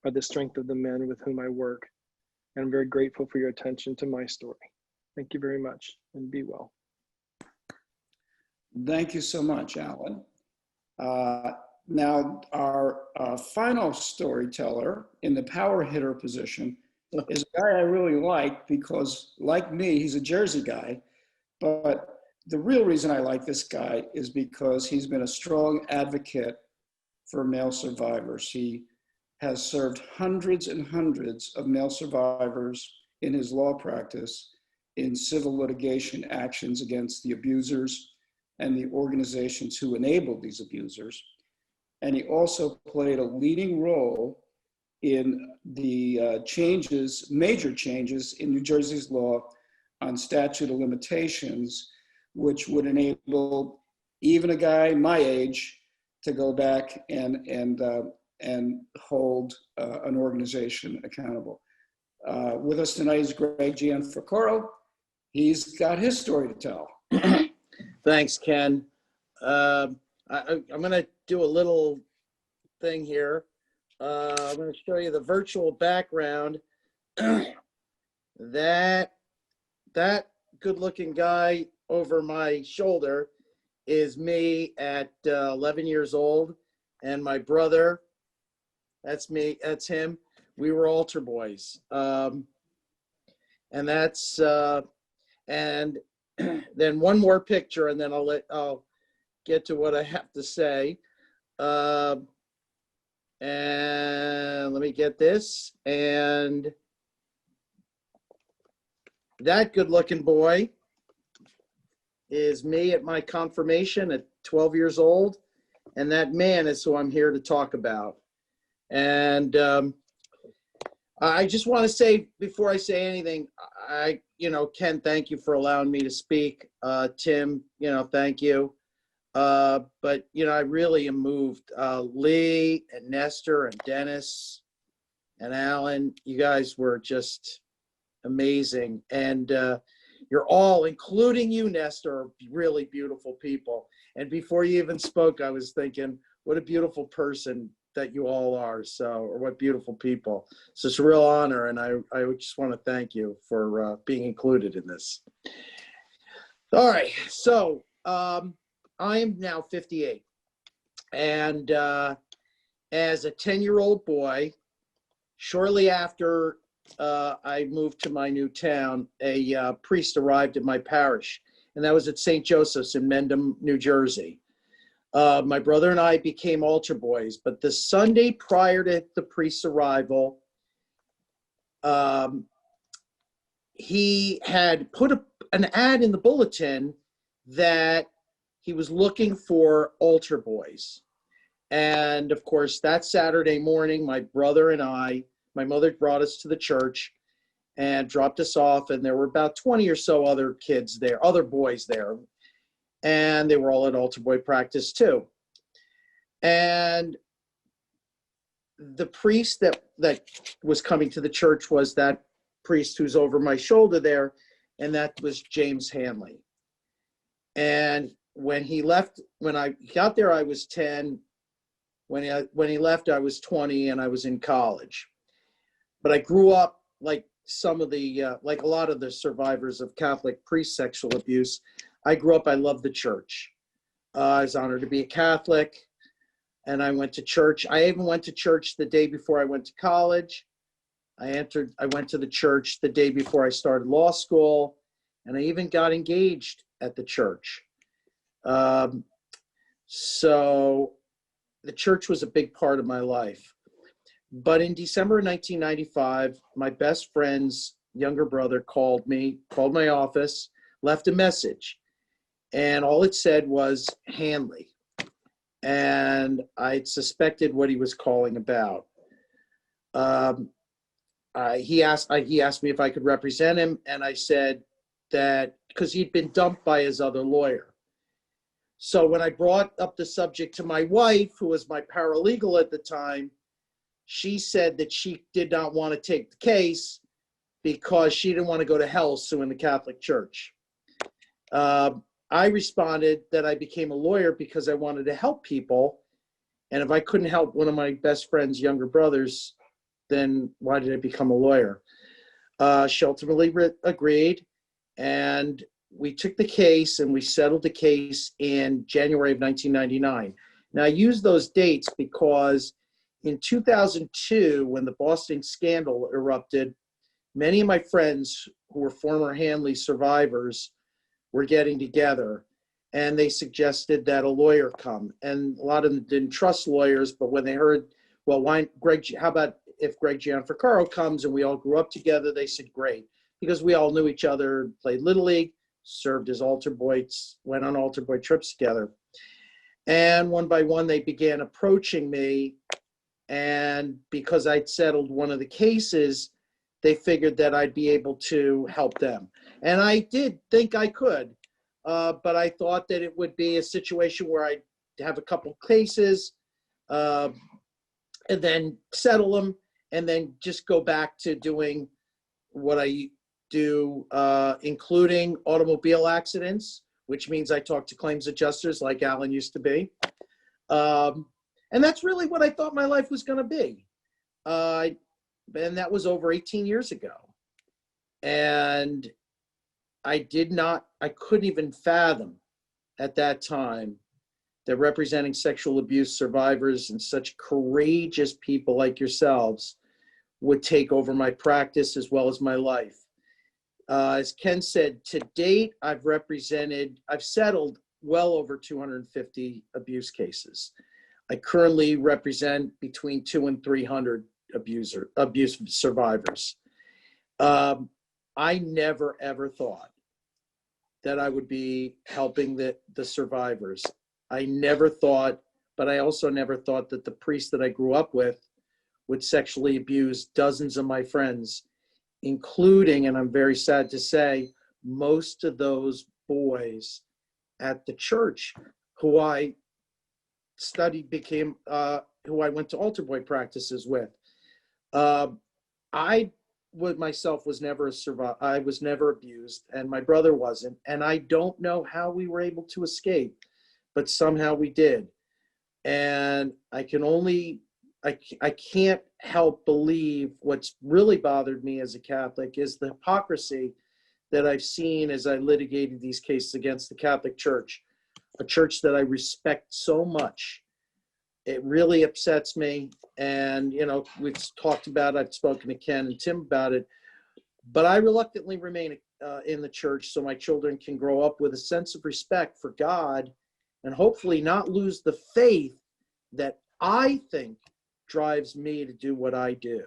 by the strength of the men with whom I work. And I'm very grateful for your attention to my story. Thank you very much, and be well. Thank you so much, Alan. Now, our final storyteller in the power hitter position is a guy I really like because, like me, he's a Jersey guy. But the real reason I like this guy is because he's been a strong advocate for male survivors. He has served hundreds and hundreds of male survivors in his law practice in civil litigation actions against the abusers and the organizations who enabled these abusers. And he also played a leading role in the major changes in New Jersey's law on statute of limitations, which would enable even a guy my age to go back and hold an organization accountable. With us tonight is Greg Gianfrocoro. He's got his story to tell. Thanks, Ken. I'm going to do a little thing here. I'm going to show you the virtual background. That good-looking guy over my shoulder is me at 11 years old, and my brother, that's me, that's him. We were altar boys. And that's, and then one more picture, and then I'll get to what I have to say. And let me get this. And that good-looking boy is me at my confirmation at 12 years old. And that man is who I'm here to talk about. And I just want to say, before I say anything, Ken, thank you for allowing me to speak. Tim, thank you. But, I really am moved. Lee and Nestor and Dennis and Alan, you guys were just amazing. And you're all, including you, Nestor, are really beautiful people. And before you even spoke, I was thinking, what a beautiful person that you all are. So, or what beautiful people. So it's a real honor, and I just want to thank you for being included in this. All right, so I am now 58, and as a 10-year-old boy, shortly after I moved to my new town, a priest arrived at my parish, and that was at St. Joseph's in Mendham, New Jersey. My brother and I became altar boys, but the Sunday prior to the priest's arrival, he had put an ad in the bulletin that he was looking for altar boys. And of course, that Saturday morning, my brother and I, my mother brought us to the church and dropped us off, and there were about 20 or so other kids there, other boys there. And they were all at altar boy practice too. And the priest that was coming to the church was that priest who's over my shoulder there, and that was James Hanley. And when he left, when I got there, I was 10. When he left, I was 20, and I was in college. But I grew up like some of the, like a lot of the survivors of Catholic priest sexual abuse. I grew up, I loved the church. I was honored to be a Catholic, and I went to church. I even went to church the day before I went to college. I went to the church the day before I started law school, and I even got engaged at the church. So the church was a big part of my life. But in December of 1995, my best friend's younger brother called my office, left a message. And all it said was Hanley. And I suspected what he was calling about. He asked me if I could represent him, and I said that because he'd been dumped by his other lawyer. So when I brought up the subject to my wife, who was my paralegal at the time, she said that she did not want to take the case because she didn't want to go to hell suing the Catholic Church. I responded that I became a lawyer because I wanted to help people. And if I couldn't help one of my best friend's younger brothers, then why did I become a lawyer? She ultimately agreed, and we took the case and we settled the case in January of 1999. Now, I use those dates because in 2002, when the Boston scandal erupted, many of my friends who were former Hanley survivors were getting together, and they suggested that a lawyer come. And a lot of them didn't trust lawyers, but when they heard, well, how about if Greg Gianfrancaro comes, and we all grew up together, they said, great, because we all knew each other, played Little League, served as altar boys, went on altar boy trips together. And one by one, they began approaching me, and because I'd settled one of the cases, they figured that I'd be able to help them. And I did think I could, but I thought that it would be a situation where I'd have a couple cases and then settle them, and then just go back to doing what I do, including automobile accidents, which means I talk to claims adjusters like Alan used to be. And that's really what I thought my life was going to be. And that was over 18 years ago. And I couldn't even fathom at that time that representing sexual abuse survivors and such courageous people like yourselves would take over my practice as well as my life. As Ken said, to date, I've settled well over 250 abuse cases. I currently represent between 200 and 300 abuse survivors. I never, ever thought that I would be helping the survivors. I never thought, but I also never thought that the priest that I grew up with would sexually abuse dozens of my friends, including, and I'm very sad to say, most of those boys at the church who I studied, who I went to altar boy practices with. I myself was never a survivor. I was never abused, and my brother wasn't. And I don't know how we were able to escape, but somehow we did. And I can only I can't help believe what's really bothered me as a Catholic is the hypocrisy that I've seen as I litigated these cases against the Catholic Church, a church that I respect so much. It really upsets me. And, you know, we've talked about, I've spoken to Ken and Tim about it, but I reluctantly remain in the church so my children can grow up with a sense of respect for God and hopefully not lose the faith that I think drives me to do what I do.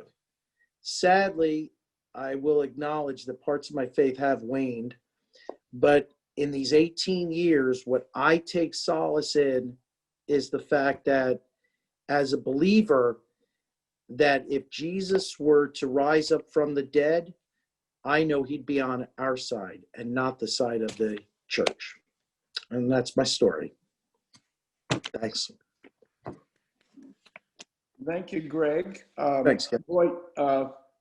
Sadly, I will acknowledge that parts of my faith have waned, but in these 18 years, what I take solace in is the fact that as a believer, that if Jesus were to rise up from the dead, I know he'd be on our side and not the side of the church. And that's my story. Thanks. Thank you, Greg. Thanks, Ken. Boy,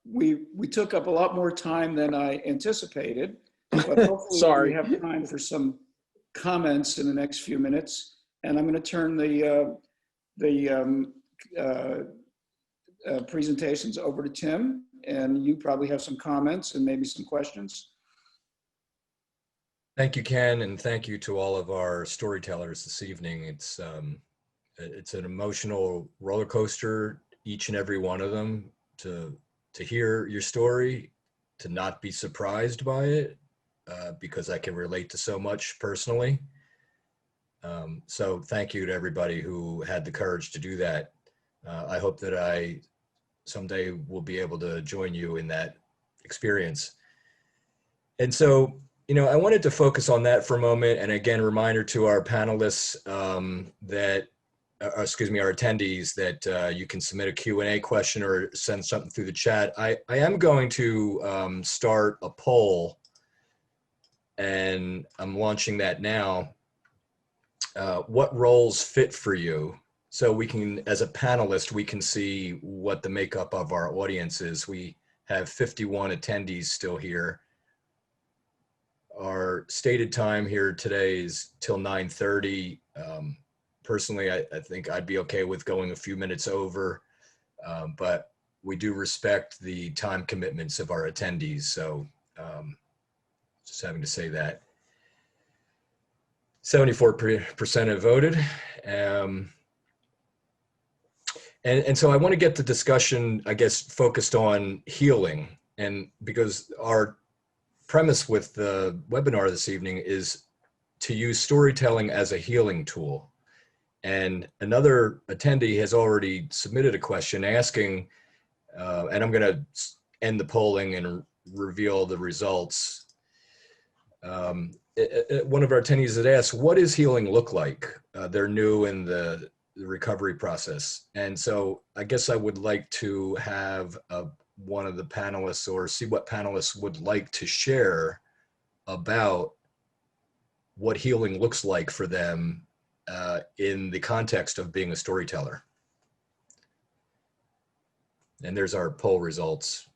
we took up a lot more time than I anticipated, but hopefully Sorry. we have time for some comments in the next few minutes. And I'm going to turn the presentations over to Tim, and you probably have some comments and maybe some questions. Thank you, Ken, and thank you to all of our storytellers this evening. It's an emotional roller coaster, each and every one of them, to hear your story, to not be surprised by it, because I can relate to so much personally. So thank you to everybody who had the courage to do that. I hope that I someday will be able to join you in that experience. And so, you know, I wanted to focus on that for a moment. And again, reminder to our panelists our attendees that you can submit a Q&A question or send something through the chat. I am going to start a poll, and I'm launching that now. What roles fit for you? So we can, as a panelist, we can see what the makeup of our audience is. We have 51 attendees still here. Our stated time here today is till 9:30. Personally, I think I'd be okay with going a few minutes over, but we do respect the time commitments of our attendees. So just having to say that. 74% have voted. And so I want to get the discussion, I guess, focused on healing. And because our premise with the webinar this evening is to use storytelling as a healing tool. And another attendee has already submitted a question asking, and I'm going to end the polling and reveal the results. One of our attendees had asked, what does healing look like? They're new in the recovery process. And so I guess I would like to have one of the panelists, or see what panelists would like to share about what healing looks like for them in the context of being a storyteller. And there's our poll results.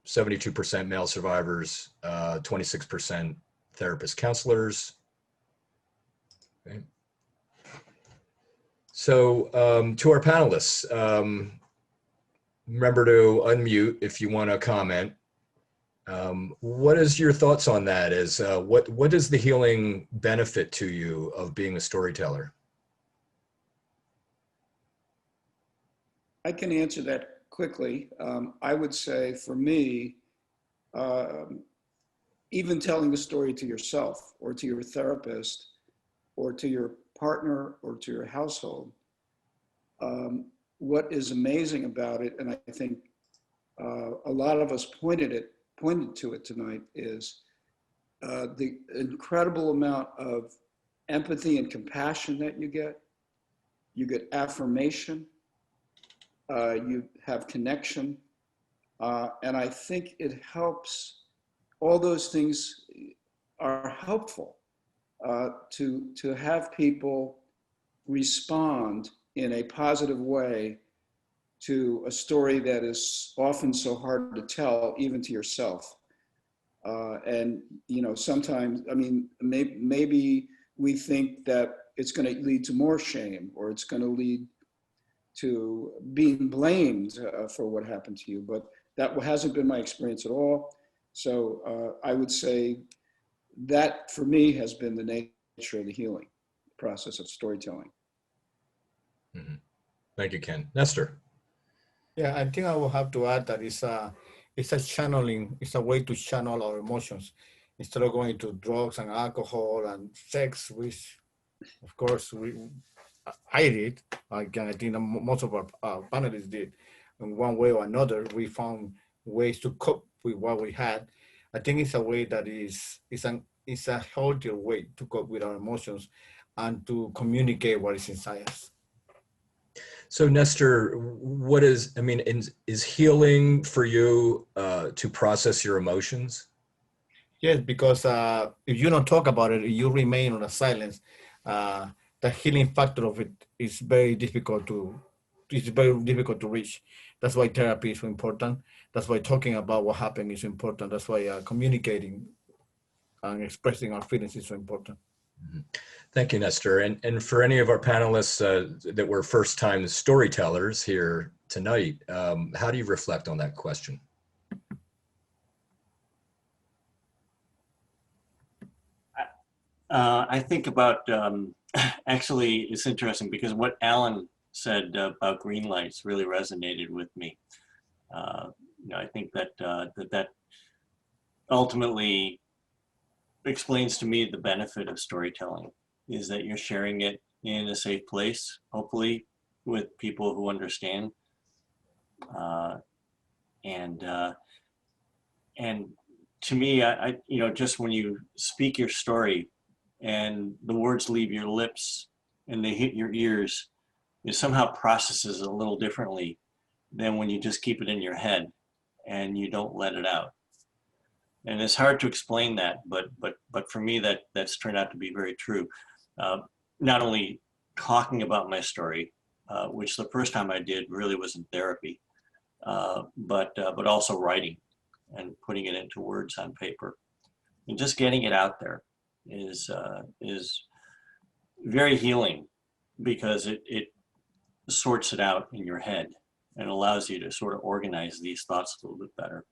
72% male survivors, 26% therapist counselors. Okay. So to our panelists, remember to unmute if you want to comment. What is your thoughts on that? What is the healing benefit to you of being a storyteller? I can answer that quickly. I would say for me, even telling a story to yourself or to your therapist or to your partner or to your household, what is amazing about it, and I think a lot of us pointed to it tonight, is the incredible amount of empathy and compassion that you get. You get affirmation. You have connection. And I think it helps. All those things are helpful to have people respond in a positive way to a story that is often so hard to tell, even to yourself. And, you know, sometimes, I mean, maybe we think that it's going to lead to more shame, or it's going to lead being blamed for what happened to you, but that hasn't been my experience at all. So I would say that for me has been the nature of the healing process of storytelling. Mm-hmm. Thank you, Ken. Nestor. Yeah, I think I will have to add that it's a channeling, it's a way to channel our emotions. Instead of going to drugs and alcohol and sex, which of course I did, again, I think most of our panelists did. In one way or another, we found ways to cope with what we had. I think it's a way that it's a healthier way to cope with our emotions and to communicate what is inside us. So Nestor, is healing for you to process your emotions? Yes, because if you don't talk about it, you remain on a silence. The healing factor of it is very difficult to reach. That's why therapy is so important. That's why talking about what happened is important. That's why communicating and expressing our feelings is so important. Mm-hmm. Thank you, Nestor. And for any of our panelists that were first-time storytellers here tonight, how do you reflect on that question? I think about, actually, it's interesting because what Alan said about green lights really resonated with me. I think that that ultimately explains to me the benefit of storytelling is that you're sharing it in a safe place, hopefully with people who understand. And to me, I just when you speak your story and the words leave your lips and they hit your ears, it somehow processes a little differently than when you just keep it in your head and you don't let it out. And it's hard to explain that, but for me, that's turned out to be very true. Not only talking about my story, which the first time I did really was in therapy, but also writing and putting it into words on paper, and just getting it out there is very healing because it sorts it out in your head and allows you to sort of organize these thoughts a little bit better.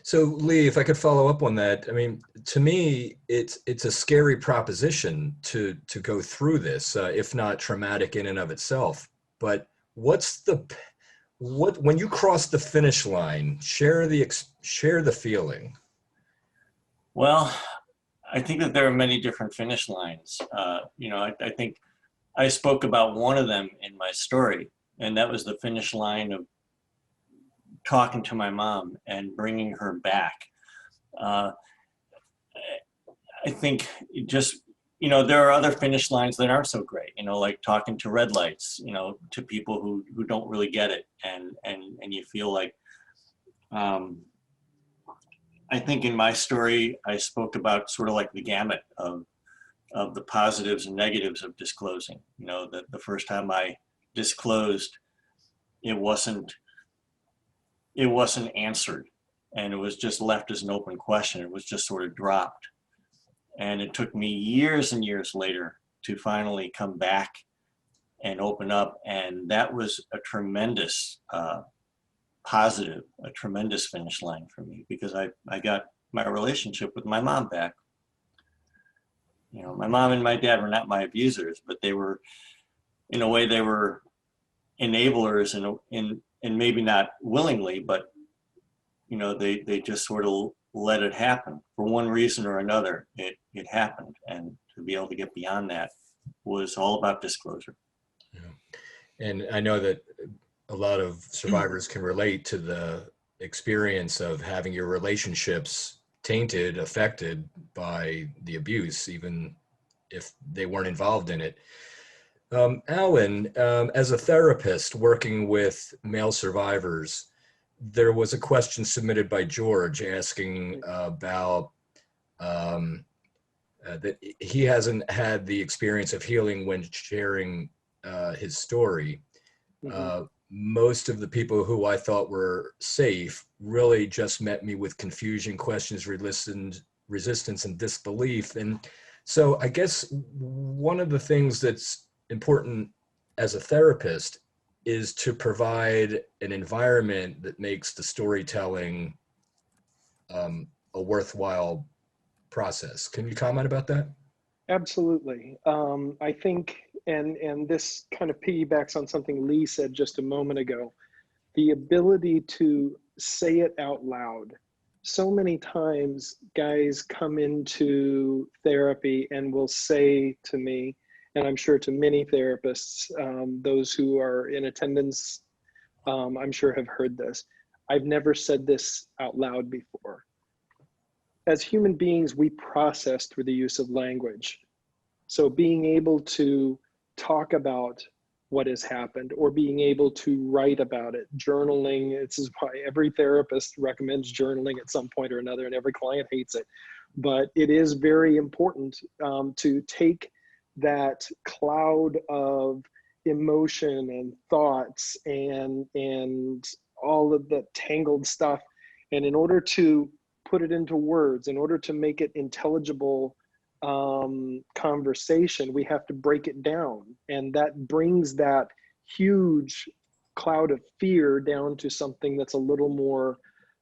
So Lee, if I could follow up on that, I mean, to me, it's a scary proposition to go through this, if not traumatic in and of itself. But when you cross the finish line, share the feeling. Well, I think that there are many different finish lines. I think I spoke about one of them in my story, and that was the finish line of talking to my mom and bringing her back. I think there are other finish lines that aren't so great, like talking to red lights, to people who don't really get it. And you feel like, I think in my story, I spoke about sort of like the gamut of the positives and negatives of disclosing. That the first time I disclosed, it wasn't answered, and it was just left as an open question. It was just sort of dropped. And it took me years and years later to finally come back and open up. And that was a tremendous positive, a tremendous finish line for me, because I got my relationship with my mom back. My mom and my dad were not my abusers, but they were, in a way, they were enablers and maybe not willingly, but they just sort of let it happen for one reason or another. It happened, and to be able to get beyond that was all about disclosure. Yeah. And I know that a lot of survivors can relate to the experience of having your relationships tainted, affected by the abuse, even if they weren't involved in it. Alan, as a therapist working with male survivors, there was a question submitted by George asking about that he hasn't had the experience of healing when sharing his story. Mm-hmm. Most of the people who I thought were safe really just met me with confusion, questions, resistance, and disbelief. And so I guess one of the things that's important as a therapist is to provide an environment that makes the storytelling a worthwhile process. Can you comment about that? Absolutely. I think, and this kind of piggybacks on something Lee said just a moment ago, the ability to say it out loud. So many times guys come into therapy and will say to me, and I'm sure to many therapists, those who are in attendance, I'm sure have heard this. I've never said this out loud before. As human beings, we process through the use of language. So being able to talk about what has happened or being able to write about it, journaling, this is why every therapist recommends journaling at some point or another, and every client hates it. But it is very important to take that cloud of emotion and thoughts and all of the tangled stuff, and in order to put it into words, in order to make it intelligible conversation, we have to break it down. And that brings that huge cloud of fear down to something that's a little more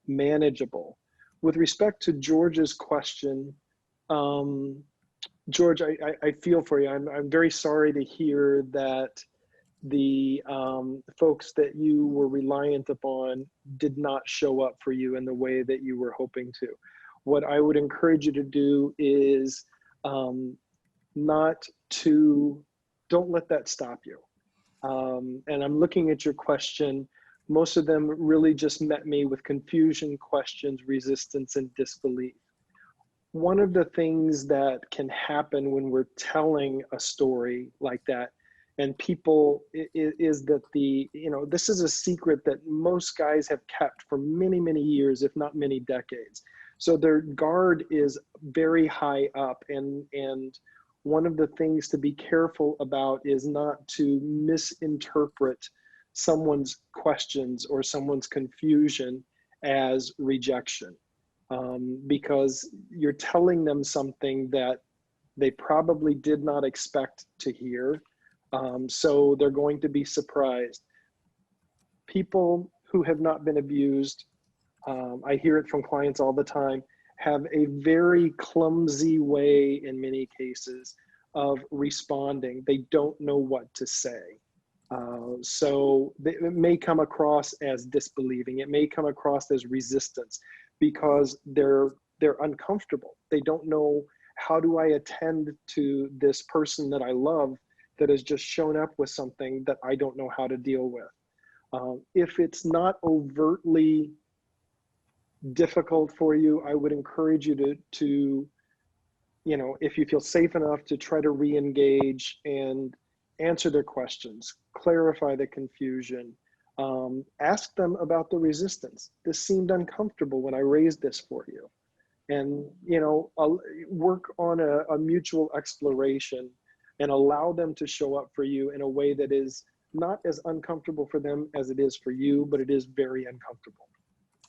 manageable. With respect to George's question, George, I feel for you. I'm very sorry to hear that the folks that you were reliant upon did not show up for you in the way that you were hoping to. What I would encourage you to do is don't let that stop you. And I'm looking at your question. Most of them really just met me with confusion, questions, resistance, and disbelief. One of the things that can happen when we're telling a story like that, and people, is that this is a secret that most guys have kept for many, many years, if not many decades. So their guard is very high up, and one of the things to be careful about is not to misinterpret someone's questions or someone's confusion as rejection, because you're telling them something that they probably did not expect to hear. So they're going to be surprised. People who have not been abused, I hear it from clients all the time, have a very clumsy way in many cases of responding. They don't know what to say. So it may come across as disbelieving. It may come across as resistance because they're uncomfortable. They don't know, how do I attend to this person that I love that has just shown up with something that I don't know how to deal with. If it's not overtly difficult for you, I would encourage you to if you feel safe enough, to try to re-engage and answer their questions, clarify the confusion, ask them about the resistance. This seemed uncomfortable when I raised this for you. And, work on a mutual exploration and allow them to show up for you in a way that is not as uncomfortable for them as it is for you, but it is very uncomfortable.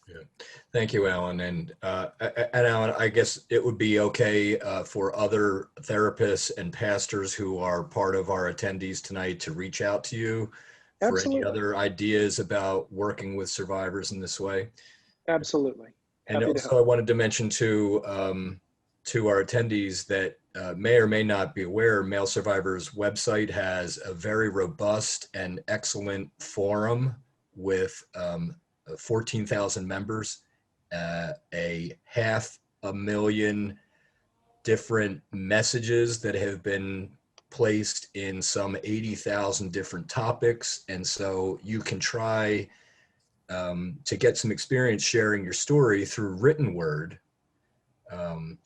Yeah. Thank you, Alan. And Alan, I guess it would be okay for other therapists and pastors who are part of our attendees tonight to reach out to you for Absolutely. any other ideas about working with survivors in this way. Absolutely. And Happy to also, I help. wanted to mention to our attendees that may or may not be aware, MaleSurvivor's website has a very robust and excellent forum with 14,000 members, a 500,000 different messages that have been placed in some 80,000 different topics. And so you can try to get some experience sharing your story through written word,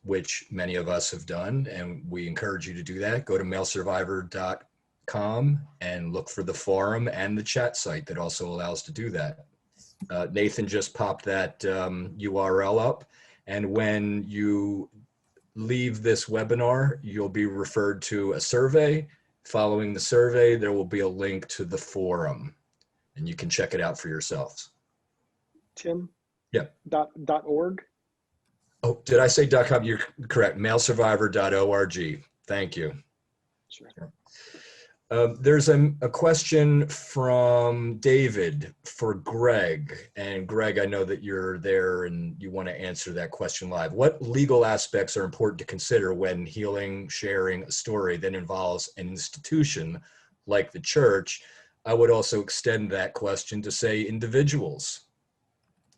which many of us have done, and we encourage you to do that. Go to MaleSurvivor.com and look for the forum and the chat site that also allows to do that. Nathan just popped that URL up, and when you leave this webinar, you'll be referred to a survey. Following the survey, there will be a link to the forum, and you can check it out for yourselves. Tim? Yeah. .org? Oh, did I say .com? You're correct. MaleSurvivor.org. Thank you. Sure. There's a question from David for Greg. And Greg, I know that you're there and you want to answer that question live. What legal aspects are important to consider when healing, sharing a story that involves an institution like the church? I would also extend that question to say individuals.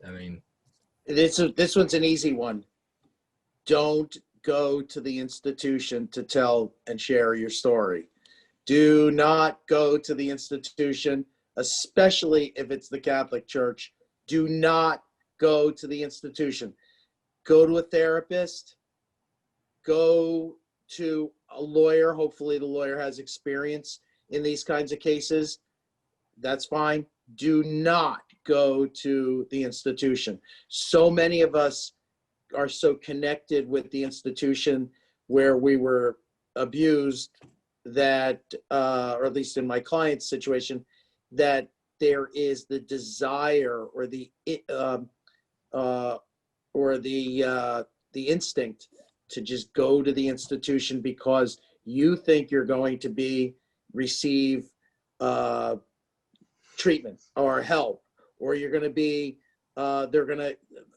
I mean, this one's an easy one. Don't go to the institution to tell and share your story. Do not go to the institution, especially if it's the Catholic Church. Do not go to the institution. Go to a therapist. Go to a lawyer. Hopefully the lawyer has experience in these kinds of cases. That's fine. Do not go to the institution. So many of us are so connected with the institution where we were abused that, or at least in my client's situation, that there is the desire or the instinct to just go to the institution because you think you're going to receive treatment or help, or you're going to be, they're going to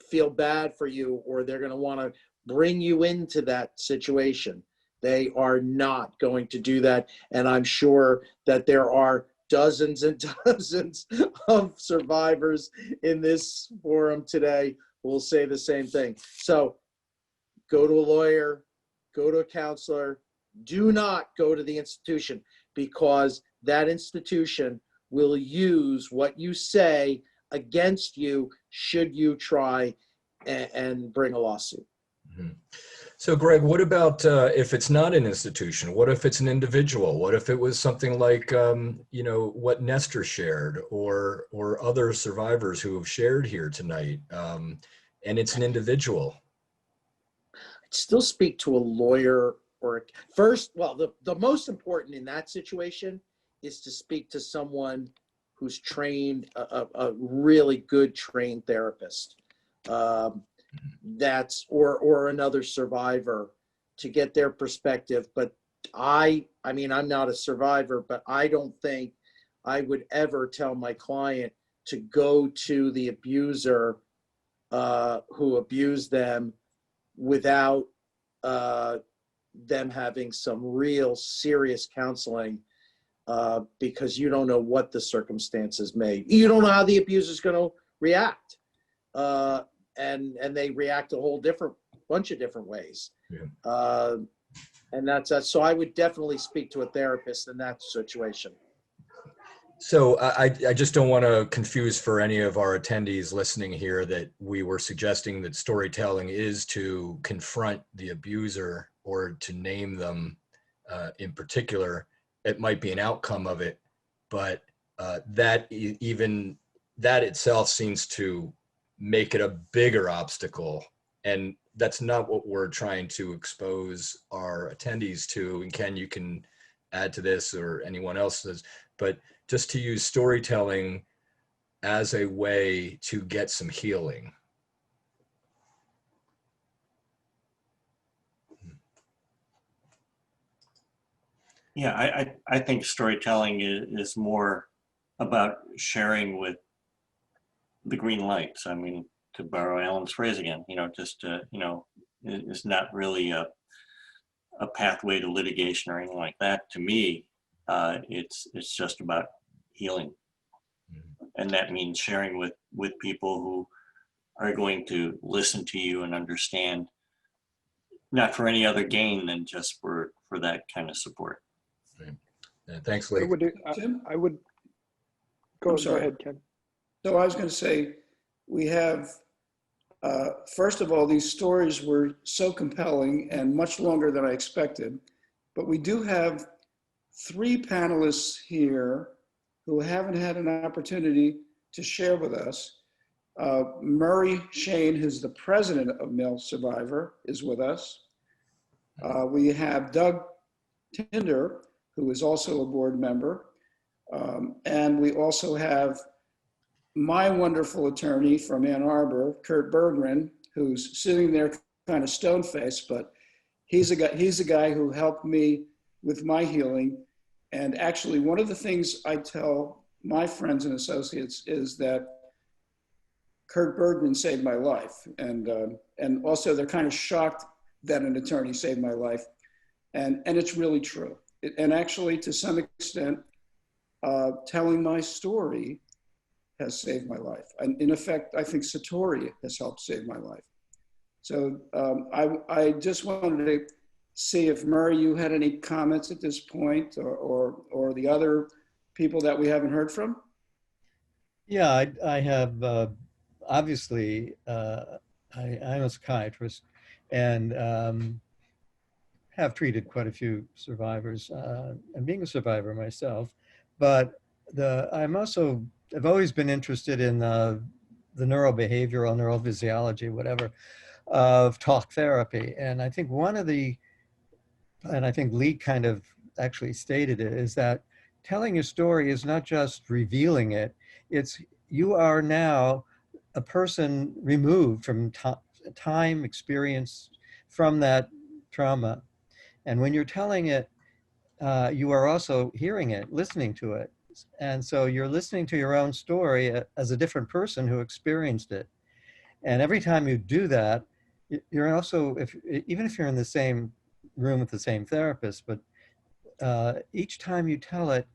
feel bad for you, or they're going to want to bring you into that situation. They are not going to do that. And I'm sure that there are dozens and dozens of survivors in this forum today who will say the same thing. So go to a lawyer, go to a counselor. Do not go to the institution, because that institution will use what you say against you should you try and bring a lawsuit. Mm-hmm. So Greg, what about if it's not an institution? What if it's an individual? What if it was something like, you know, what Nestor shared, or other survivors who have shared here tonight, and it's an individual? I'd still speak to a lawyer first. Well, the most important in that situation is to speak to someone who's trained, a really good trained therapist. That's or another survivor, to get their perspective. But I mean, I'm not a survivor, but I don't think I would ever tell my client to go to the abuser who abused them without them having some real serious counseling, because you don't know what the circumstances you don't know how the abuser's going to react. And they react a whole bunch of different ways. Yeah. And that's so I would definitely speak to a therapist in that situation. So I just don't want to confuse for any of our attendees listening here that we were suggesting that storytelling is to confront the abuser or to name them in particular. It might be an outcome of it, but that itself seems to make it a bigger obstacle. And that's not what we're trying to expose our attendees to. And Ken, you can add to this, or anyone else does, but just to use storytelling as a way to get some healing. Yeah, I think storytelling is more about sharing with the green lights. I mean, to borrow Alan's phrase again, you know, just you know, it's not really a pathway to litigation or anything like that. To me, it's just about healing, and that means sharing with people who are going to listen to you and understand, not for any other gain than just for that kind of support. Right. Thanks, Lee. I would go ahead, Ken. So I was going to say, we have, first of all, these stories were so compelling and much longer than I expected, but we do have 3 panelists here who haven't had an opportunity to share with us. Murray Shane, who's the president of MaleSurvivor, is with us. We have Doug Tinder, who is also a board member. And we also have my wonderful attorney from Ann Arbor, Kurt Berggren, who's sitting there kind of stone-faced, but he's a guy who helped me with my healing. And actually, one of the things I tell my friends and associates is that Kurt Bergman saved my life. And also they're kind of shocked that an attorney saved my life. And it's really true. And actually, to some extent, telling my story has saved my life. And in effect, I think Satori has helped save my life. So I just wanted to see if, Murray, you had any comments at this point, or the other people that we haven't heard from? Yeah, I have, obviously, I'm a psychiatrist and have treated quite a few survivors, and being a survivor myself, but I've always been interested in the neurobehavioral, neurophysiology, whatever, of talk therapy. And I think and I think Lee kind of actually stated it, is that telling your story is not just revealing it, it's you are now a person removed from time experience from that trauma. And when you're telling it, you are also hearing it, listening to it. And so you're listening to your own story as a different person who experienced it. And every time you do that, you're also, even if you're in the same room with the same therapist, but each time you tell it,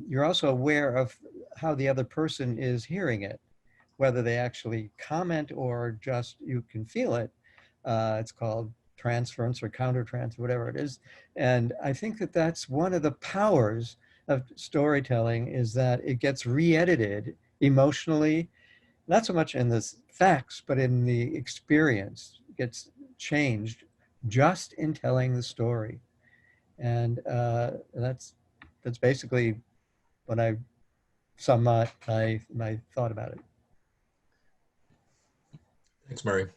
you're also aware of how the other person is hearing it, whether they actually comment or just you can feel it. It's called transference or countertransference, whatever it is. And I think that that's one of the powers of storytelling, is that it gets re-edited emotionally, not so much in the facts, but in the experience. It gets changed just in telling the story. And that's basically what I sum up my thought about it. Thanks, Murray.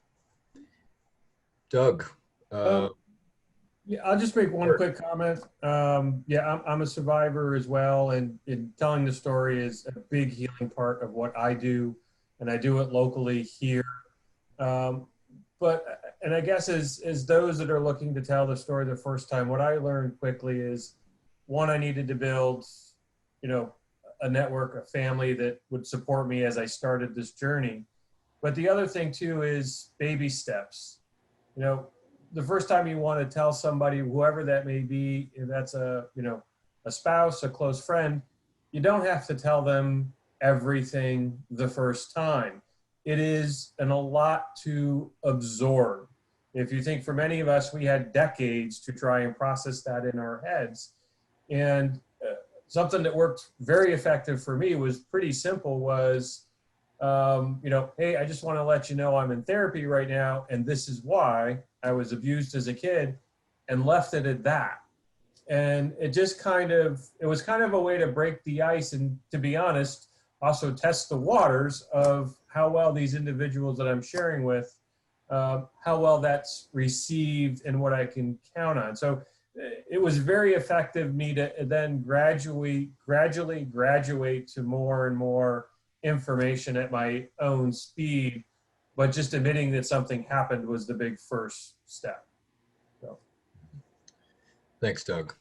Doug. Yeah, I'll just make one quick comment. Yeah, I'm a survivor as well, and telling the story is a big healing part of what I do, and I do it locally here. And I guess as those that are looking to tell the story the first time, what I learned quickly is, one, I needed to build, a network, a family that would support me as I started this journey. But the other thing too is baby steps. The first time you want to tell somebody, whoever that may be, if that's a spouse, a close friend, you don't have to tell them everything the first time. It is a lot to absorb. If you think, for many of us, we had decades to try and process that in our heads. And something that worked very effective for me was pretty simple, was, hey, I just want to let you know I'm in therapy right now, and this is why I was abused as a kid, and left it at that. And it was kind of a way to break the ice, and, to be honest, also test the waters of how well these individuals that I'm sharing with, how well that's received and what I can count on. So it was very effective me to then gradually graduate to more and more information at my own speed, but just admitting that something happened was the big first step. So. Thanks, Doug.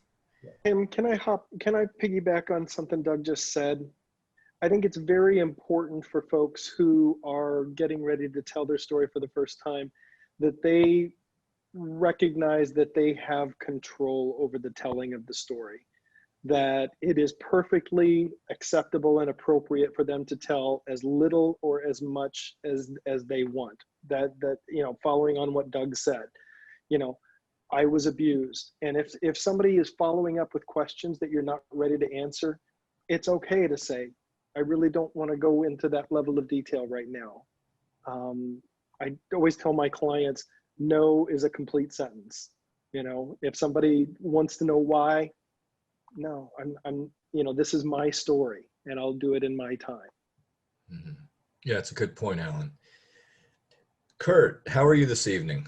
Tim, can I piggyback on something Doug just said? I think it's very important for folks who are getting ready to tell their story for the first time that they recognize that they have control over the telling of the story, that it is perfectly acceptable and appropriate for them to tell as little or as much as they want. That following on what Doug said, I was abused. And if somebody is following up with questions that you're not ready to answer, it's okay to say, I really don't want to go into that level of detail right now. I always tell my clients, no is a complete sentence. If somebody wants to know why, no, I'm this is my story, and I'll do it in my time. Mm-hmm. Yeah, it's a good point, Alan. Kurt, how are you this evening?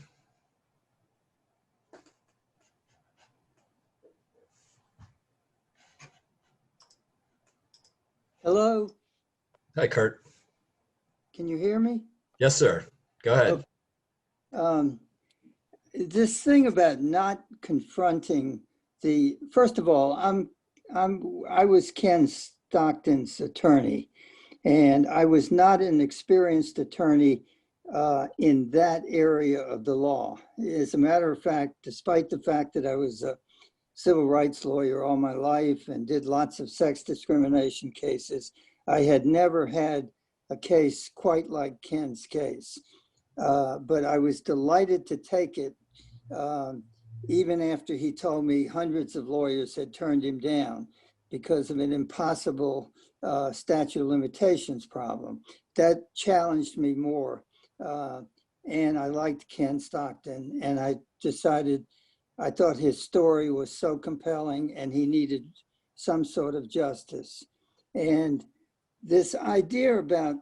Hello, Hi, Kurt. can you hear me? Yes, sir. Go ahead. This thing about not confronting first of all, I'm I was Ken Stockton's attorney, and I was not an experienced attorney in that area of the law. As a matter of fact, despite the fact that I was a civil rights lawyer all my life and did lots of sex discrimination cases, I had never had a case quite like Ken's case. But I was delighted to take it, even after he told me hundreds of lawyers had turned him down because of an impossible statute of limitations problem. That challenged me more. And I liked Ken Stockton, and I decided, I thought his story was so compelling and he needed some sort of justice. And this idea about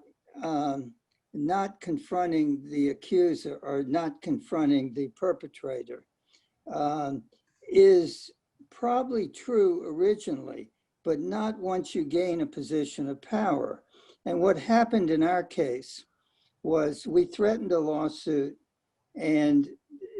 not confronting the accuser or not confronting the perpetrator is probably true originally, but not once you gain a position of power. And what happened in our case was we threatened a lawsuit and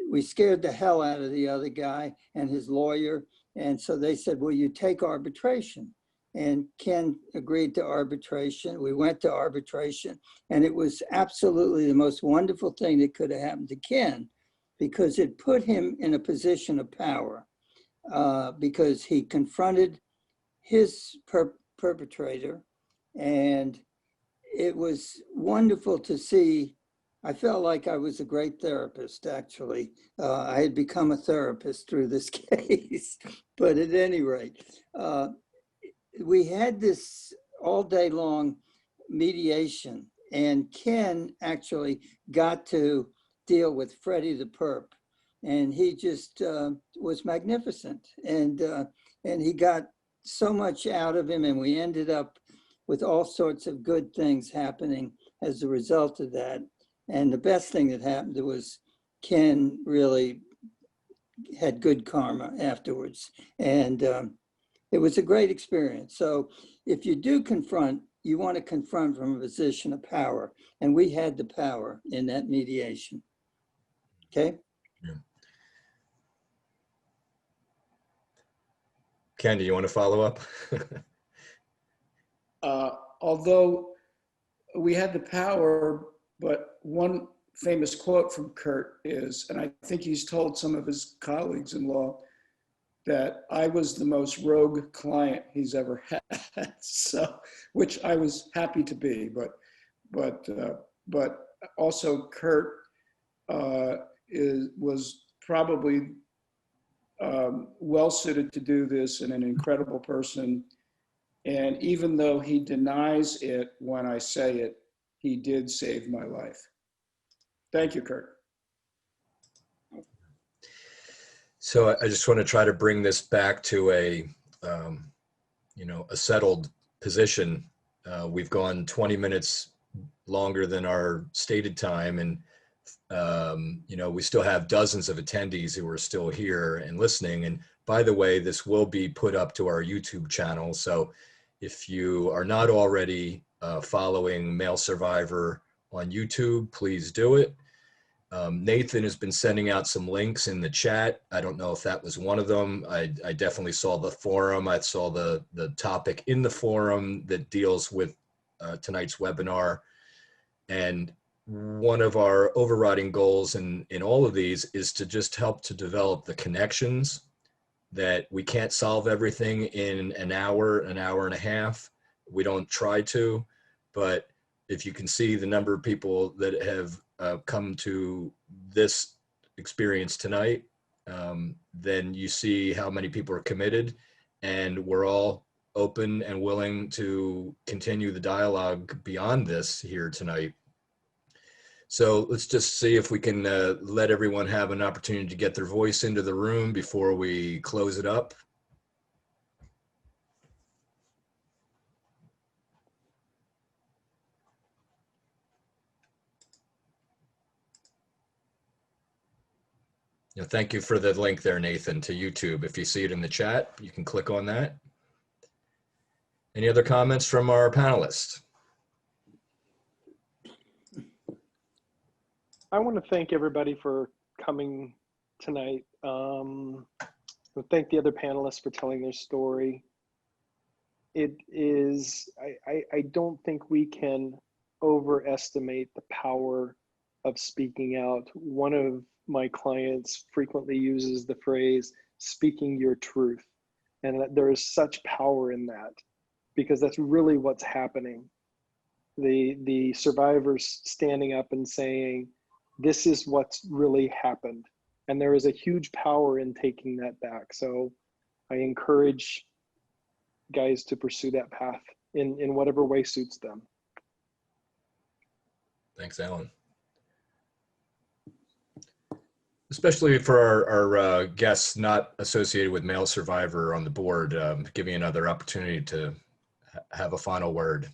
we scared the hell out of the other guy and his lawyer. And so they said, will you take arbitration? And Ken agreed to arbitration. We went to arbitration, and it was absolutely the most wonderful thing that could have happened to Ken, because it put him in a position of power, because he confronted his perpetrator. And it was wonderful to see. I felt like I was a great therapist, actually. I had become a therapist through this case. But at any rate, we had this all day long mediation, and Ken actually got to deal with Freddie the Perp, and he just was magnificent. And he got so much out of him, and we ended up with all sorts of good things happening as a result of that. And the best thing that happened was Ken really had good karma afterwards. And it was a great experience. So if you do confront, you want to confront from a position of power. And we had the power in that mediation. Okay? Yeah. Ken, do you want to follow up? Although we had the power, but one famous quote from Kurt is, and I think he's told some of his colleagues in law, that I was the most rogue client he's ever had. So, which I was happy to be, but also Kurt was probably well suited to do this, and an incredible person. And even though he denies it when I say it, he did save my life. Thank you, Kurt. So I just want to try to bring this back to a settled position. We've gone 20 minutes longer than our stated time, and we still have dozens of attendees who are still here and listening. And by the way, this will be put up to our YouTube channel. So if you are not already following MaleSurvivor on YouTube, please do it. Nathan has been sending out some links in the chat. I don't know if that was one of them. I definitely saw the forum. I saw the topic in the forum that deals with tonight's webinar. And one of our overriding goals in all of these is to just help to develop the connections, that we can't solve everything in an hour and a half. We don't try to, but if you can see the number of people that have come to this experience tonight, then you see how many people are committed, and we're all open and willing to continue the dialogue beyond this here tonight. So let's just see if we can let everyone have an opportunity to get their voice into the room before we close it up. Thank you for the link there, Nathan, to YouTube. If you see it in the chat, you can click on that. Any other comments from our panelists? I want to thank everybody for coming thank the other panelists for telling their story. it is, I don't think we can overestimate the power of speaking out. One of my clients frequently uses the phrase, speaking your truth. And that there is such power in that, because that's really what's happening. The survivors standing up and saying, this is what's really happened. And there is a huge power in taking that back. So I encourage guys to pursue that path in whatever way suits them. Thanks, Alan. Especially for our guests not associated with MaleSurvivor on the board, giving another opportunity to have a final word.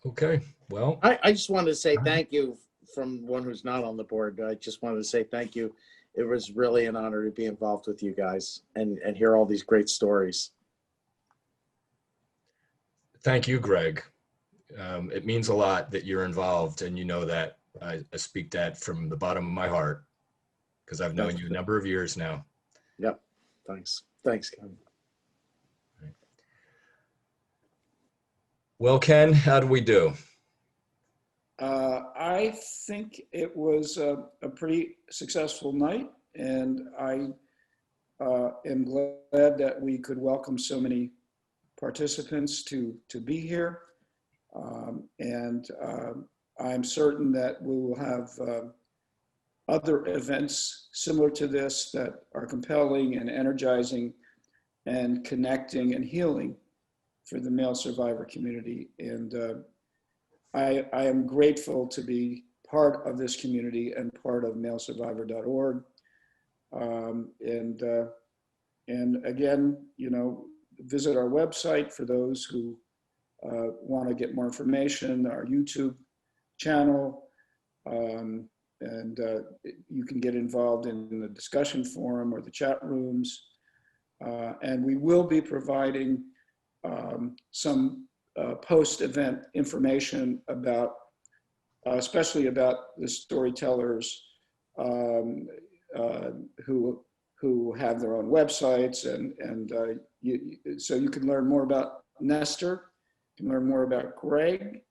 Okay, well. I just wanted to say thank you from one who's not on the board. I just wanted to say thank you. It was really an honor to be involved with you guys and hear all these great stories. Thank you, Greg. It means a lot that you're involved, and you know that. I speak that from the bottom of my heart, because I've known you a number of years now. Yep. Thanks. Thanks, Ken. Well, Ken, how do we do? I think it was a pretty successful night, and I am glad that we could welcome so many participants to be here. I'm certain that we will have other events similar to this that are compelling and energizing and connecting and healing for the MaleSurvivor community. And I am grateful to be part of this community and part of MaleSurvivor.org. And again, visit our website for those who want to get more information, our YouTube channel, and you can get involved in the discussion forum or the chat rooms. And we will be providing some post-event information about, especially about the storytellers who have their own websites, so you can learn more about Nestor, you can learn more about Greg,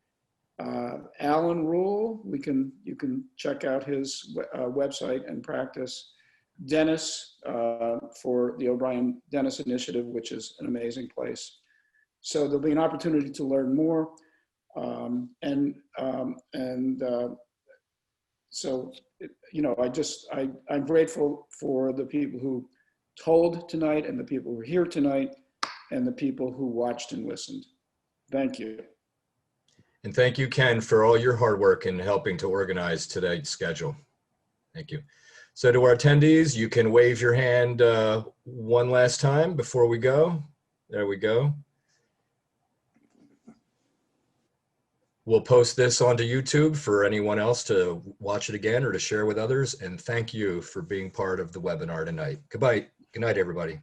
Alan Rule. You can check out his website and practice. Dennis for the O'Brien Dennis Initiative, which is an amazing place. So there'll be an opportunity to learn more, so I'm grateful for the people who told tonight, and the people who are here tonight, and the people who watched and listened. Thank you. And thank you, Ken, for all your hard work in helping to organize today's schedule. Thank you. So to our attendees, you can wave your hand one last time before we go. There we go. We'll post this onto YouTube for anyone else to watch it again or to share with others. And thank you for being part of the webinar tonight. Goodbye. Good night, everybody.